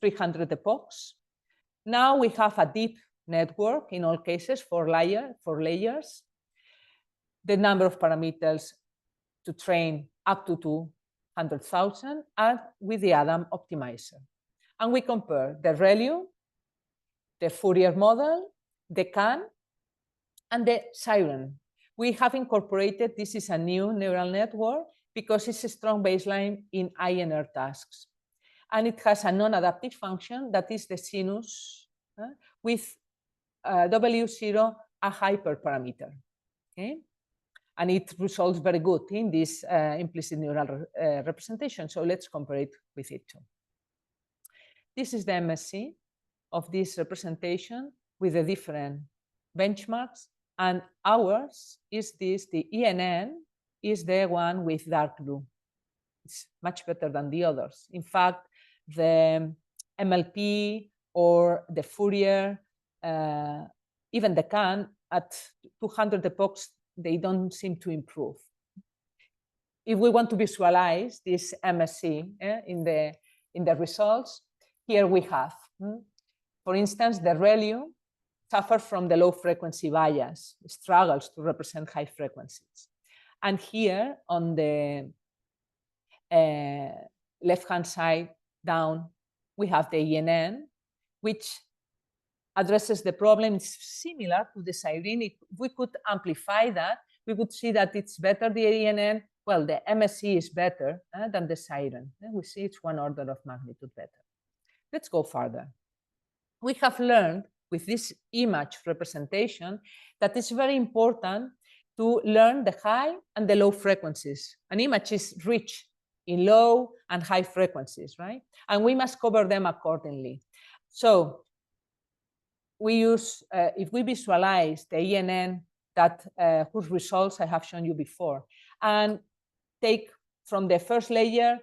300 epochs. Now we have a deep network in all cases for layers. The number of parameters to train up to 200,000 and with the Adam optimizer. And we compare the ReLU, the Fourier model, the CAN, and the Siren. We have incorporated, this is a new neural network because it's a strong baseline in INR tasks. And it has a non-adaptive function that is the sinus with W0 a hyperparameter. Okay? And it results very good in this implicit neural representation. So let's compare it with it too. This is the MSC of this representation with the different benchmarks. And ours is this, the ENN is the one with dark blue. It's much better than the others. In fact, the MLP or the Fourier, even the Khan, at 200 epochs, they don't seem to improve. If we want to visualize this MSE in the results, here we have, for instance, the ReLU suffers from the low frequency bias, struggles to represent high frequencies. And here on the left-hand side down, we have the ENN, which addresses the problem. It's similar to the siren. If we could amplify that, we would see that it's better, the ENN. Well, the MSE is better than the siren. We see it's 1 order of magnitude better. Let's go further. We have learned with this image representation that it's very important to learn the high and the low frequencies. An image is rich in low and high frequencies, right? And we must cover them accordingly. So we use, if we visualize the ENN that whose results I have shown you before, and take from the first layer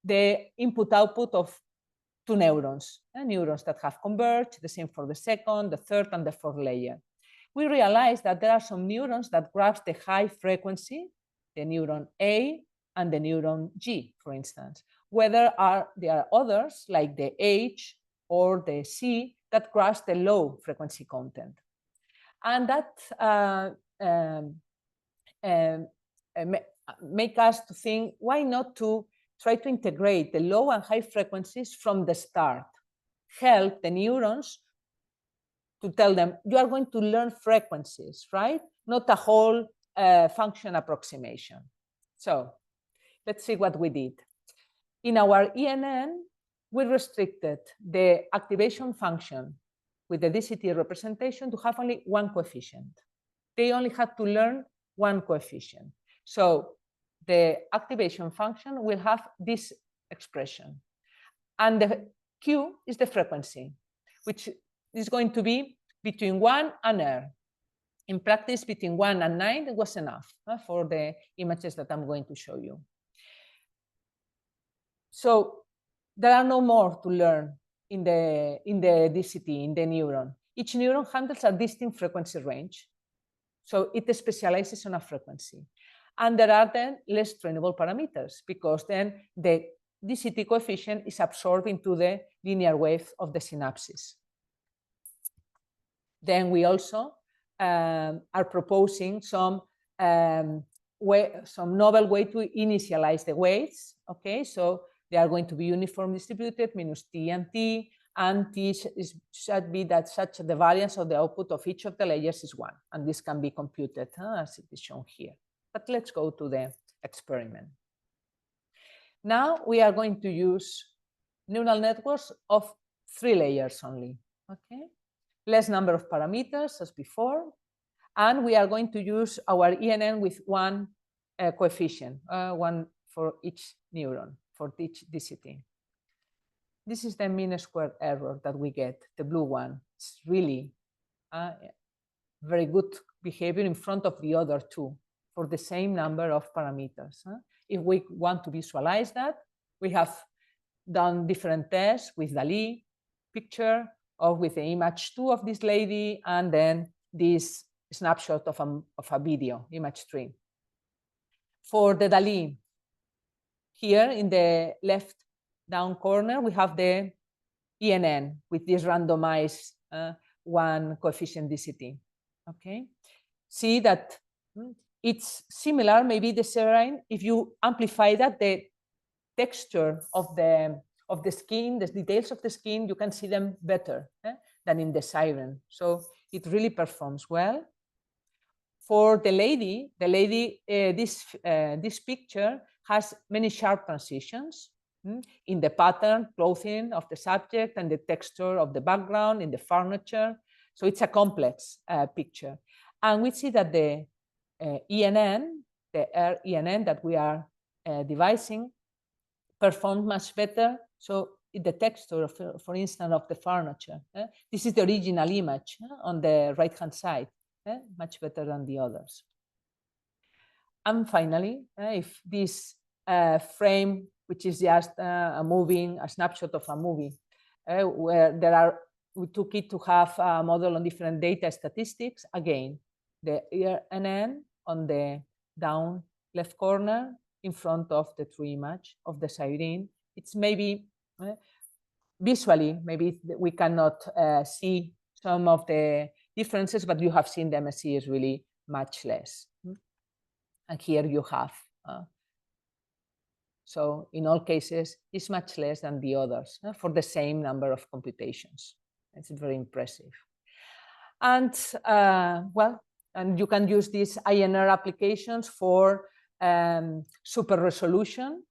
the input-output of 2 neurons, neurons that have converged, the same for the second, the third, and the fourth layer. We realize that there are some neurons that grasp the high frequency, the neuron A and the neuron G, for instance. Whether there are others, like the H or the C, that grasp the low frequency content. And that make us to think, why not to try to integrate the low and high frequencies from the start, help the neurons to tell them, you are going to learn frequencies, right? Not a whole function approximation. So let's see what we did. In our ENN, we restricted the activation function with the DCT representation to have only 1 coefficient. They only had to learn 1 coefficient. So the activation function will have this expression. And the Q is the frequency, which is going to be between 1 and R. In practice, between 1 and 9, it was enough for the images that I'm going to show you. So there are no more to learn in the DCT, in the neuron. Each neuron handles a distinct frequency range. So it specializes on a frequency. And there are then less trainable parameters, because then the DCT coefficient is absorbed into the linear wave of the synapses. Then we also are proposing some novel way to initialize the weights. Okay, so they are going to be uniform distributed, minus T, and T should be that such the variance of the output of each of the layers is 1, and this can be computed as it is shown here. But let's go to the experiment. Now we are going to use neural networks of 3 layers only. Okay, less number of parameters as before, and we are going to use our ENN with 1 coefficient, 1 for each neuron, for each DCT. This is the mean squared error that we get, the blue one. It's really very good behavior in front of the other 2 for the same number of parameters. If we want to visualize that, we have done different tests with DALI picture, or with the image 2 of this lady, and then this snapshot of a video, image 3. For the DALI, here in the left down corner, we have the ENN with this randomized 1 coefficient DCT. Okay, see that it's similar, maybe the serine. If you amplify that, the texture of the skin, the details of the skin, you can see them better than in the siren. So it really performs well. For the lady, this picture has many sharp transitions in the pattern, clothing of the subject, and the texture of the background, in the furniture. So it's a complex picture. And we see that the ENN, the ENN that we are devising, performs much better. So the texture, for instance, of the furniture. This is the original image on the right-hand side, much better than the others. And finally, if this frame, which is just a snapshot of a movie, where there are we took it to have a model on different data statistics. Again, the ENN on the down left corner in front of the true image of the siren. It's maybe visually, maybe we cannot see some of the differences, but you have seen the MSE is really much less. And here you have. So in all cases, it's much less than the others for the same number of computations. It's very impressive. And well, and you can use these INR applications for super resolution.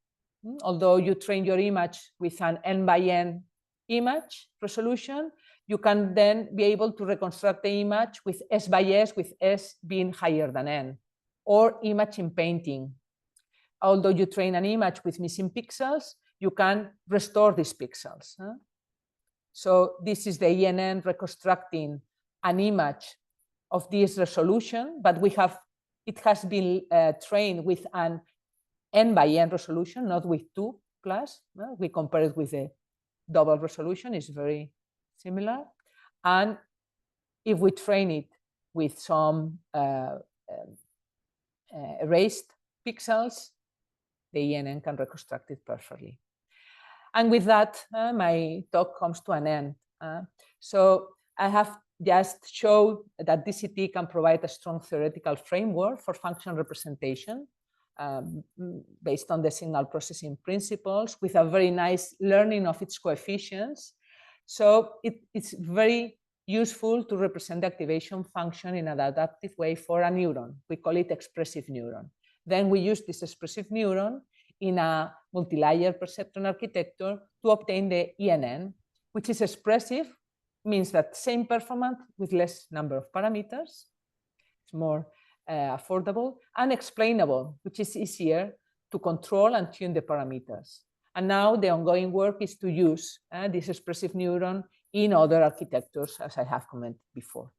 Although you train your image with an n by n image resolution, you can then be able to reconstruct the image with S by S, with S being higher than n, or image in painting. Although you train an image with missing pixels, you can restore these pixels. So this is the ENN reconstructing an image of this resolution, but it has been trained with an n by n resolution, not with 2 plus. We compare it with a double resolution, it's very similar. And if we train it with some erased pixels, the ENN can reconstruct it perfectly. And with that, my talk comes to an end. So I have just showed that DCT can provide a strong theoretical framework for function representation based on the signal processing principles, with a very nice learning of its coefficients. So it's very useful to represent the activation function in an adaptive way for a neuron. We call it expressive neuron. Then we use this expressive neuron in a multi-layer perceptron architecture to obtain the ENN, which is expressive, means that same performance with less number of parameters. It's more affordable, and explainable, which is easier to control and tune the parameters. And now the ongoing work is to use this expressive neuron in other architectures, as I have commented before.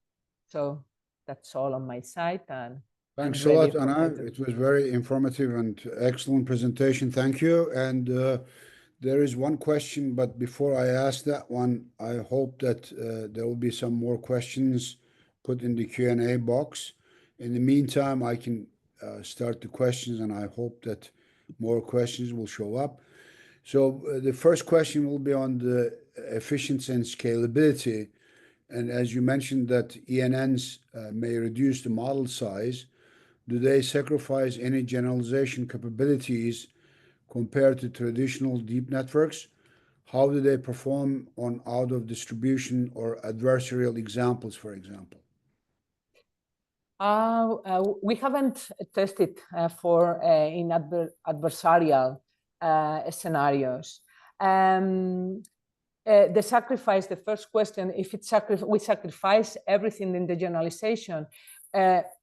So that's all on my side. And thanks a lot, Anna. It was very informative and excellent presentation. Thank you. And there is one question, but before I ask that one, I hope that there will be some more questions put in the Q&A box. In the meantime, I can start the questions, and I hope that more questions will show up. So the first question will be on the efficiency and scalability. And as you mentioned that ENNs may reduce the model size, do they sacrifice any generalization capabilities compared to traditional deep networks? How do they perform on out-of-distribution or adversarial examples, for example? We haven't tested for in adversarial scenarios. The sacrifice, the first question, if we sacrifice everything in the generalization,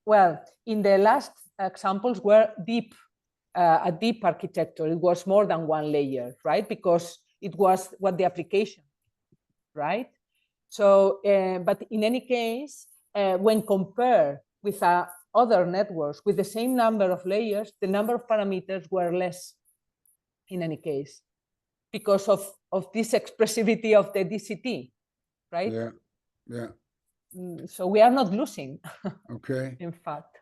well, in the last examples were a deep architecture. It was more than one layer, right? Because it was what the application, right? So, but in any case, when compared with other networks with the same number of layers, the number of parameters were less in any case because of this expressivity of the DCT, right? Yeah, yeah. So we are not losing, okay. In fact.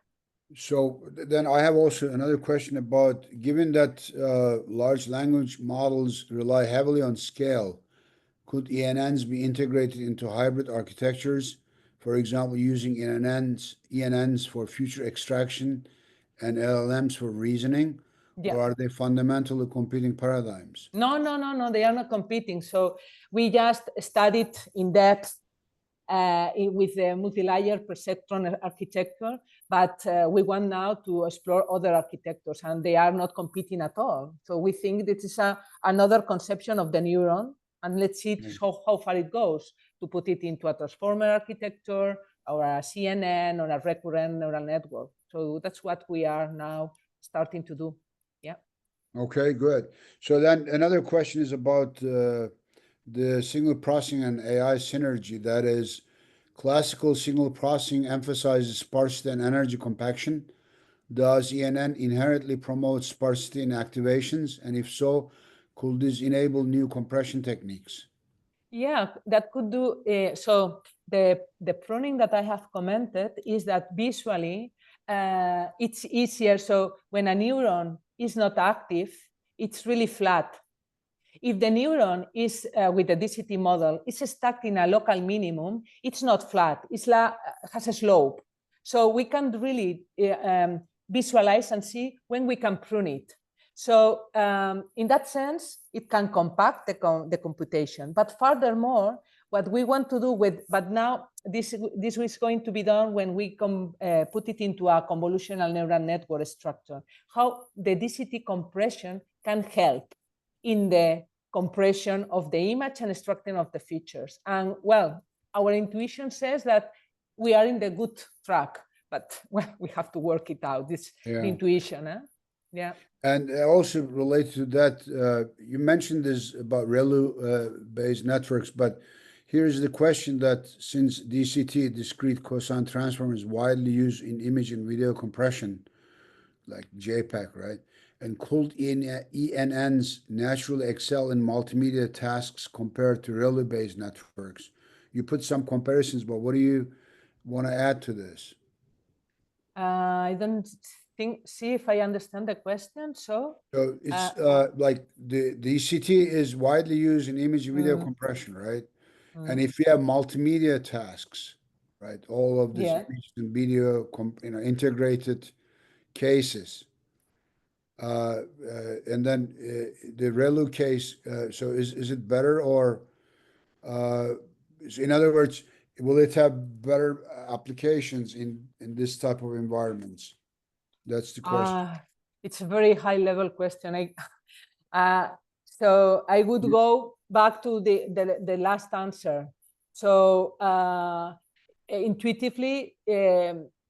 So then I have also another question about, given that large language models rely heavily on scale, could ENNs be integrated into hybrid architectures? For example, using ENNs for feature extraction and LLMs for reasoning? Yeah. Or are they fundamentally competing paradigms? No, they are not competing. So we just studied in depth with the multi-layer perceptron architecture, but we want now to explore other architectures, and they are not competing at all. So we think this is another conception of the neuron, and let's see how far it goes to put it into a transformer architecture or a CNN or a recurrent neural network. So that's what we are now starting to do. Yeah. Okay, good. So then another question is about the signal processing and AI synergy. That is, classical signal processing emphasizes sparsity and energy compaction. Does ENN inherently promote sparsity in activations? And if so, could this enable new compression techniques? Yeah, that could do. So the pruning that I have commented is that visually it's easier. So when a neuron is not active, it's really flat. If the neuron is with the DCT model is stuck in a local minimum, it's not flat. It's has a slope. So we can really visualize and see when we can prune it. So in that sense, it can compact the computation. But furthermore, what we want to do but now this is going to be done when we put it into a convolutional neural network structure, how the DCT compression can help in the compression of the image and extracting of the features. And well, our intuition says that we are in the good track, but well, we have to work it out. This the intuition, yeah. And also related to that, you mentioned this about ReLU-based networks, but here's the question that since DCT, Discrete Cosine Transform, is widely used in image and video compression, like JPEG, right? And could ENNs naturally excel in multimedia tasks compared to ReLU-based networks? You put some comparisons, but what do you want to add to this? I don't see if I understand the question. So it's like the DCT is widely used in image and video compression, right? And if you have multimedia tasks, right, all of this image and video, integrated cases, and then the ReLU case. So is it better, or in other words, will it have better applications in this type of environments? That's the question. It's a very high level question. So I would go back to the last answer. So intuitively,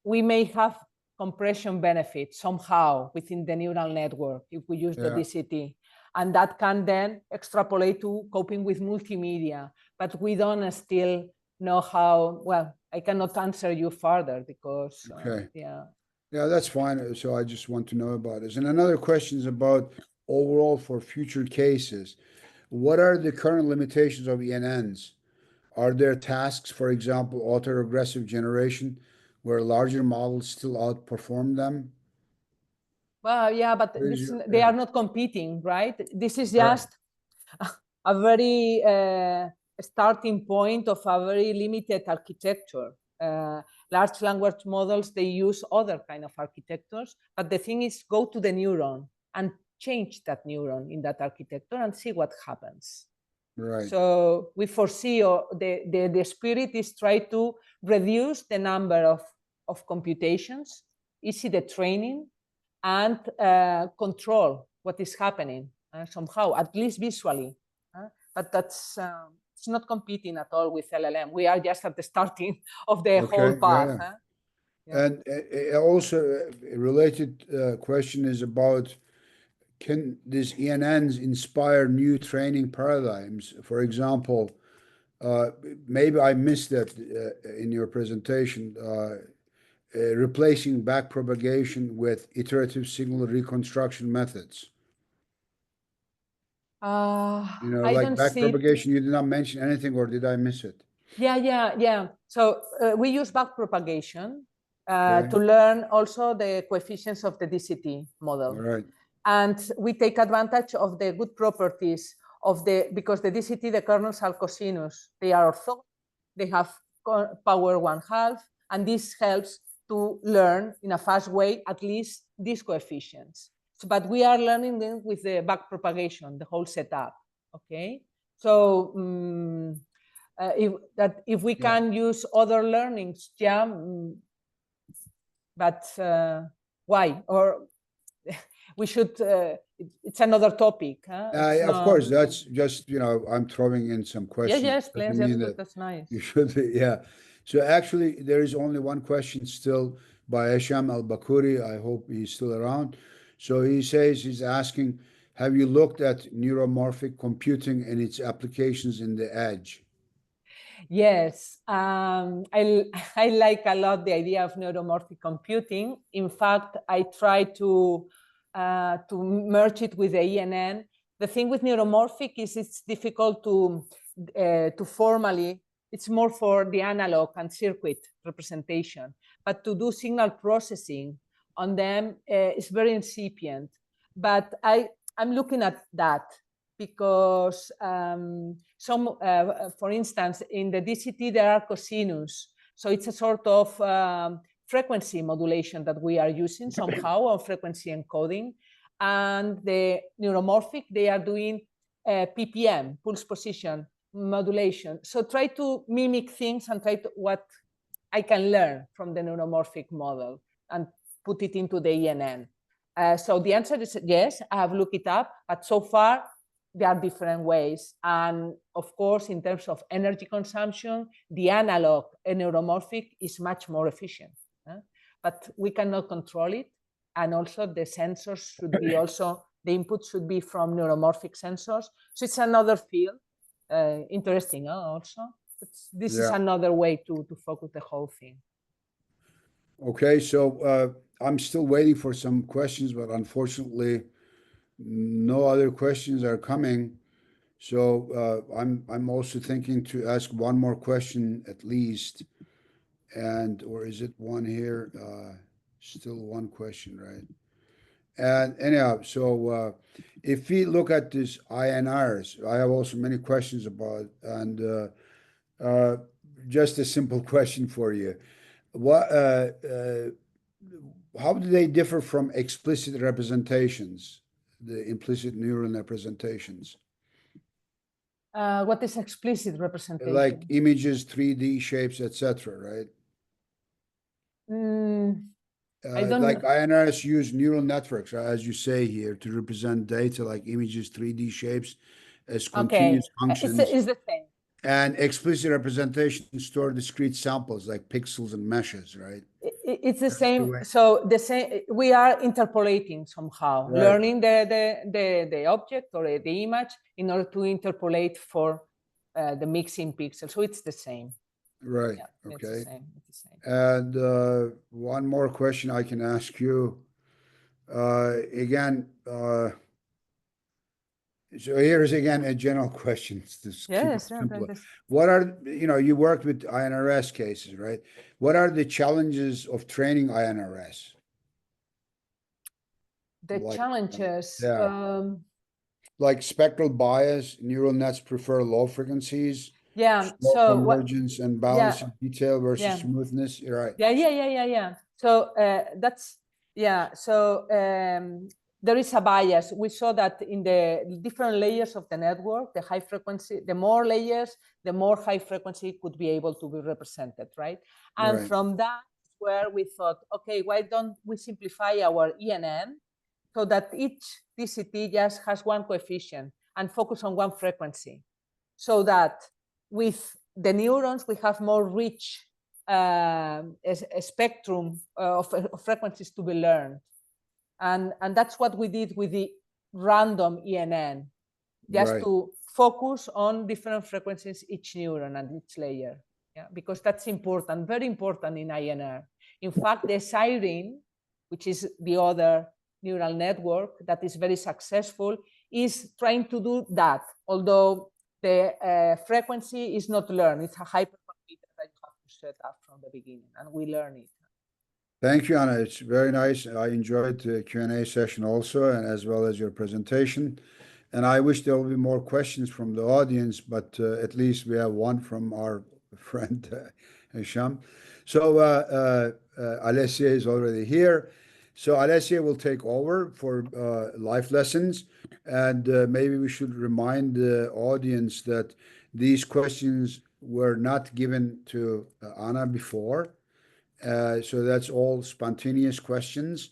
we may have compression benefits somehow within the neural network if we use the DCT. And that can then extrapolate to coping with multimedia. But we don't still know how, well, I cannot answer you further because, Yeah, that's fine. So I just want to know about this. And another question is about overall for future cases. What are the current limitations of ENNs? Are there tasks, for example, autoregressive generation, where larger models still outperform them? Well, yeah, but they are not competing, right? This is just a very starting point of a very limited architecture. Large language models, they use other kind of architectures, but the thing is go to the neuron and change that neuron in that architecture and see what happens. Right. So we foresee the spirit is try to reduce the number of computations, easy the training, and control what is happening somehow, at least visually. But that's it's not competing at all with LLM. We are just at the starting of the whole path. And also a related question is about, can these ENNs inspire new training paradigms? For example, maybe I missed that in your presentation, replacing backpropagation with iterative signal reconstruction methods. Like backpropagation, you did not mention anything, or did I miss it? Yeah. So we use backpropagation to learn also the coefficients of the DCT model. All right. And we take advantage of the good properties of because the DCT, the kernels are cosinus. They are ortho, they have power 1/2, and this helps to learn in a fast way at least these coefficients. So, but we are learning them with the backpropagation, the whole setup. Okay, so if we can use other learnings, but why? Or we should. It's another topic. Of course, that's just I'm throwing in some questions. Yes, please. That's nice. You should, So actually, there is only one question still by Hesham Al-Bakuri. I hope he's still around. So he says, he's asking, have you looked at neuromorphic computing and its applications in the edge? Yes, I like a lot the idea of neuromorphic computing. In fact, I try to merge it with the ENN. The thing with neuromorphic is it's difficult to to formally, it's more for the analog and circuit representation, but to do signal processing on them is very incipient. But I'm looking at that because for instance, in the DCT, there are cosinus. So it's a sort of frequency modulation that we are using somehow, or frequency encoding. And the neuromorphic, they are doing PPM, pulse position modulation. So try to mimic things and try to what I can learn from the neuromorphic model and put it into the ENN. So the answer is yes, I have looked it up, but so far there are different ways. And of course, in terms of energy consumption, the analog neuromorphic is much more efficient. But we cannot control it. And also the sensors should be also, the input should be from neuromorphic sensors. So it's another field, interesting also. This is another way to focus the whole thing. Okay, so I'm still waiting for some questions, but unfortunately, no other questions are coming. So I'm also thinking to ask one more question at least, or is it one here? Still one question, right? And anyhow, so if we look at this INRs, I have also many questions about, and just a simple question for you. How do they differ from explicit representations, the implicit neural representations? What is explicit representation? Like images, 3D shapes, etc., right? I don't like INRs use neural networks, as you say here, to represent data like images, 3D shapes as continuous functions. It's the same. And explicit representations store discrete samples like pixels and meshes, right? It's the same. So the same. We are interpolating somehow, right. Learning the object or the image in order to interpolate for the mixing pixels. So it's the same. Right. Yeah, okay. It's the same. It's the same. And one more question I can ask you. Again, so here's again a general question. Yes. What are, you worked with INRS cases, right? What are the challenges of training INRS? The challenges. Like spectral bias, neural nets prefer low frequencies. Yeah. So convergence and balance of detail versus smoothness. You're right. Yeah. So that's So there is a bias. We saw that in the different layers of the network, the high frequency, the more layers, the more high frequency could be able to be represented, right? And from that, where we thought, okay, why don't we simplify our ENN so that each DCT just has one coefficient and focus on one frequency, so that with the neurons we have more rich a spectrum of frequencies to be learned. And that's what we did with the random ENN, just to focus on different frequencies, each neuron and each layer. Yeah, because that's important, very important in INR. In fact, the siren, which is the other neural network that is very successful, is trying to do that, although the frequency is not learned. It's a hyperparameter that you have to set up from the beginning, and we learn it. Thank you, Anna. It's very nice. I enjoyed the Q&A session also, and as well as your presentation. And I wish there will be more questions from the audience, but at least we have one from our friend Hisham. So Alessia is already here. So Alessia will take over for life lessons. And maybe we should remind the audience that these questions were not given to Anna before. So that's all spontaneous questions.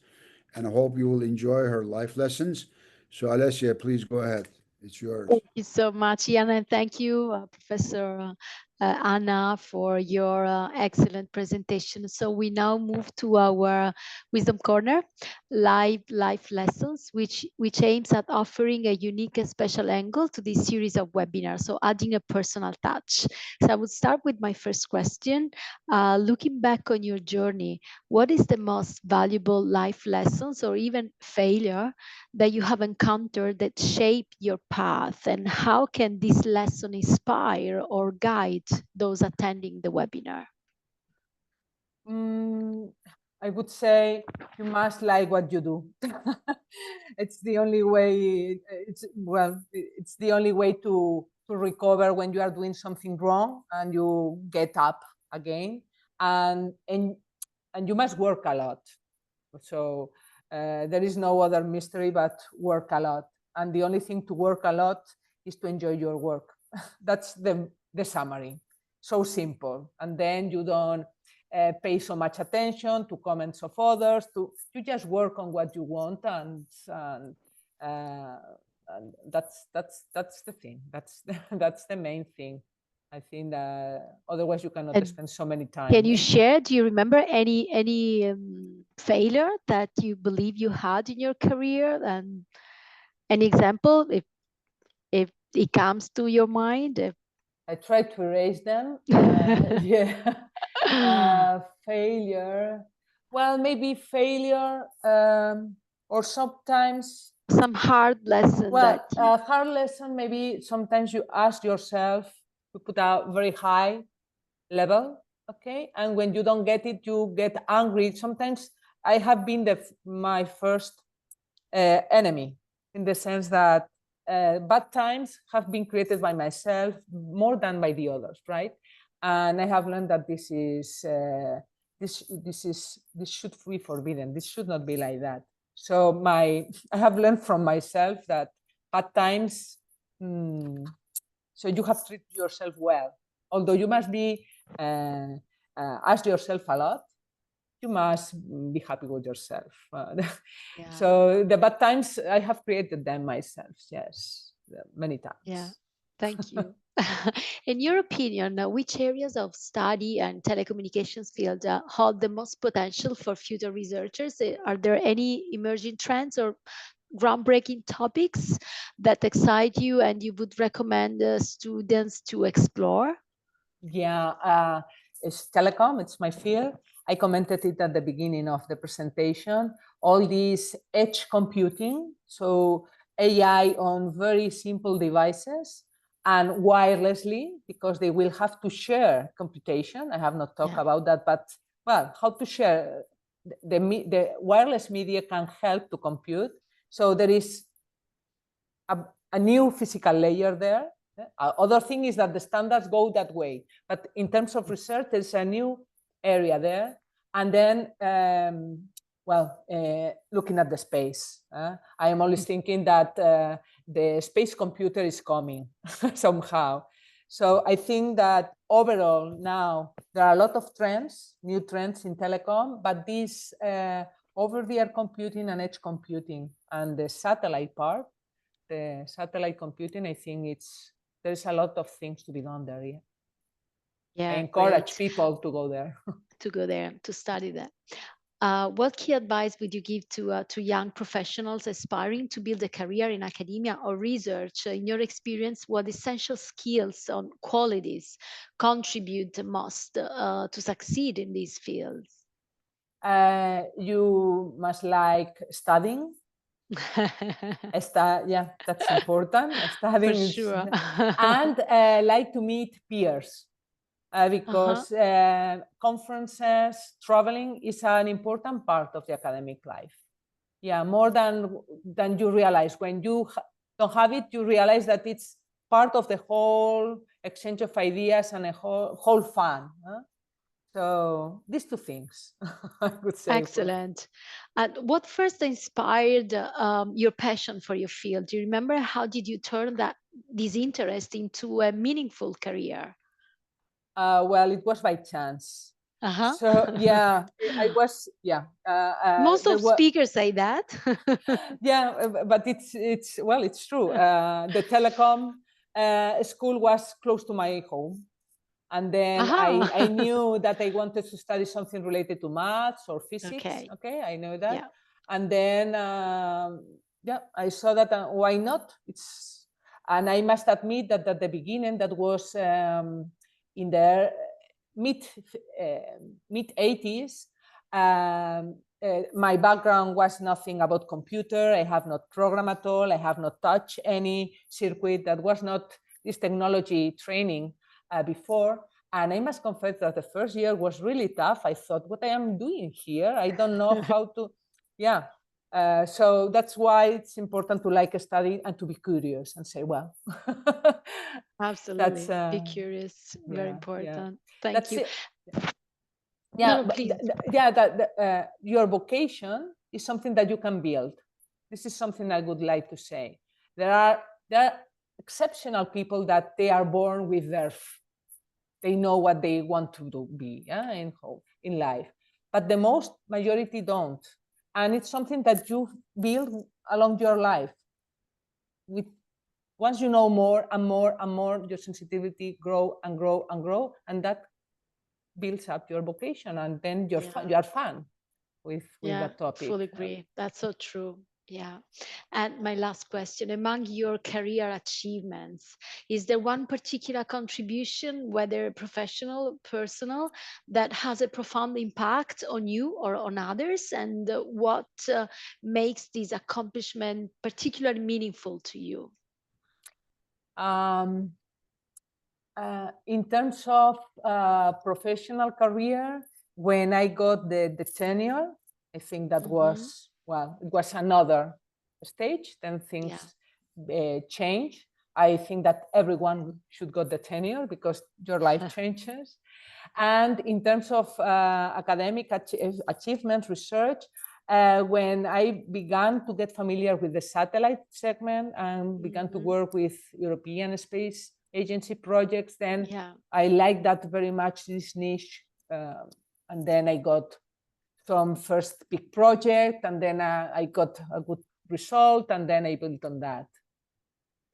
And I hope you will enjoy her life lessons. So Alessia, please go ahead. It's yours. Thank you so much, Ian, and thank you, Professor Anna, for your excellent presentation. So we now move to our Wisdom Corner, live life lessons, which aims at offering a unique and special angle to this series of webinars, so adding a personal touch. So I would start with my first question. Looking back on your journey, what is the most valuable life lessons or even failure that you have encountered that shaped your path, and how can this lesson inspire or guide those attending the webinar? I would say you must like what you do. It's the only way. It's the only way to recover when you are doing something wrong and you get up again, and you must work a lot. So there is no other mystery but work a lot, and the only thing to work a lot is to enjoy your work. That's the summary. So simple, and then you don't pay so much attention to comments of others. You just work on what you want, and that's the thing. That's the main thing. I think that otherwise you cannot spend so many time. Can you share? Do you remember any failure that you believe you had in your career, and an example if it comes to your mind? I try to erase them. Yeah. Failure. Well, maybe failure, or sometimes some hard lesson. Well, a hard lesson, maybe sometimes you ask yourself to put a very high level, okay? And when you don't get it, you get angry. Sometimes I have been my first enemy, in the sense that bad times have been created by myself more than by the others, right? And I have learned that this should be forbidden. This should not be like that. So I have learned from myself that bad times, so you have to treat yourself well. Although you must be ask yourself a lot, you must be happy with yourself. Yeah. So the bad times, I have created them myself. Yes, many times. Yeah, thank you. In your opinion, which areas of study and telecommunications field hold the most potential for future researchers? Are there any emerging trends or groundbreaking topics that excite you and you would recommend students to explore? Yeah, it's telecom, it's my field. I commented it at the beginning of the presentation. All these edge computing, so AI on very simple devices and wirelessly, because they will have to share computation. I have not talked about that, but well, how to share. The wireless media can help to compute. So there is a new physical layer there. Other thing is that the standards go that way, but in terms of research, there's a new area there. And then, looking at the space, I am always thinking that the space computer is coming somehow. So I think that overall now there are a lot of trends, new trends in telecom, but this over-the-air computing and edge computing and the satellite part, the satellite computing, I think there's a lot of things to be done there. Yeah, I encourage people to go there. To go there, to study that. What key advice would you give to young professionals aspiring to build a career in academia or research? In your experience, what essential skills or qualities contribute the most to succeed in these fields? You must like studying. Yeah, that's important. Studying For sure. And like to meet peers. Because conferences, traveling is an important part of the academic life. Yeah, more than you realize. When you don't have it, you realize that it's part of the whole exchange of ideas and a whole fun. So these two things, I would say. Excellent. And what first inspired your passion for your field? Do you remember how did you turn this interest into a meaningful career? Well, it was by chance. So yeah, I was, yeah. Most of speakers say that. Yeah, but it's well, it's true. The telecom school was close to my home. And then I knew that I wanted to study something related to maths or physics. Okay, I know that. Yeah. And then, yeah, I saw that, why not? And I must admit that at the beginning, that was in the mid 80s. My background was nothing about computer. I have not programmed at all. I have not touched any circuit. That was not this technology training before. And I must confess that the first year was really tough. I thought, what I am doing here? I don't know how to, yeah. So that's why it's important to like studying and to be curious and say, well. Absolutely. That's, be curious. Very important. Thank that's you. It. Yeah, no, please. Your vocation is something that you can build. This is something I would like to say. There are exceptional people that they are born with they know what they want to be in life, but the most majority don't, and it's something that you build along your life. Once you know more and more and more, your sensitivity grow and grow and grow, and that builds up your vocation, and then you are fun with that topic. Fully agree. That's so true. Yeah. And my last question, among your career achievements, is there one particular contribution, whether professional, personal, that has a profound impact on you or on others? And what makes this accomplishment particularly meaningful to you? In terms of professional career, when I got the tenure, I think that was, well, it was another stage. Then things change. I think that everyone should get the tenure because your life changes. And in terms of academic achievement, research, when I began to get familiar with the satellite segment and began to work with European Space Agency projects, then I like that very much, this niche. And then I got some first big project, and then I got a good result, and then I built on that.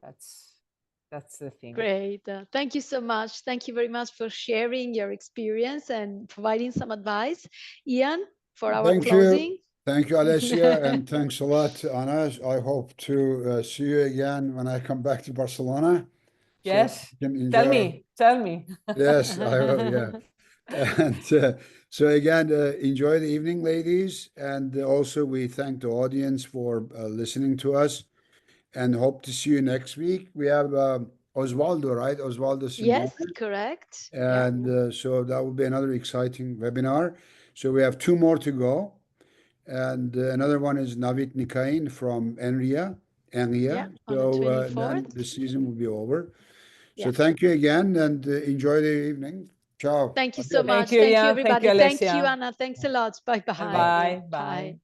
That's the thing. Great. Thank you so much. Thank you very much for sharing your experience and providing some advice. Ian, for our closing. Thank you, Alessia, and thanks a lot, Anna. I hope to see you again when I come back to Barcelona. Yes, tell me. Yes, I will, yeah. And so again, enjoy the evening, ladies. And also we thank the audience for listening to us and hope to see you next week. We have Osvaldo, right? Osvaldo Simone. Yes, correct. And so that will be another exciting webinar. So we have 2 more to go. And another one is Navid Nikain from ENNs. So then the season will be over. So thank you again, and enjoy the evening. Ciao. Thank you so much. Thank you, everybody. Thank you, Anna. Thanks a lot. Bye-bye. Bye.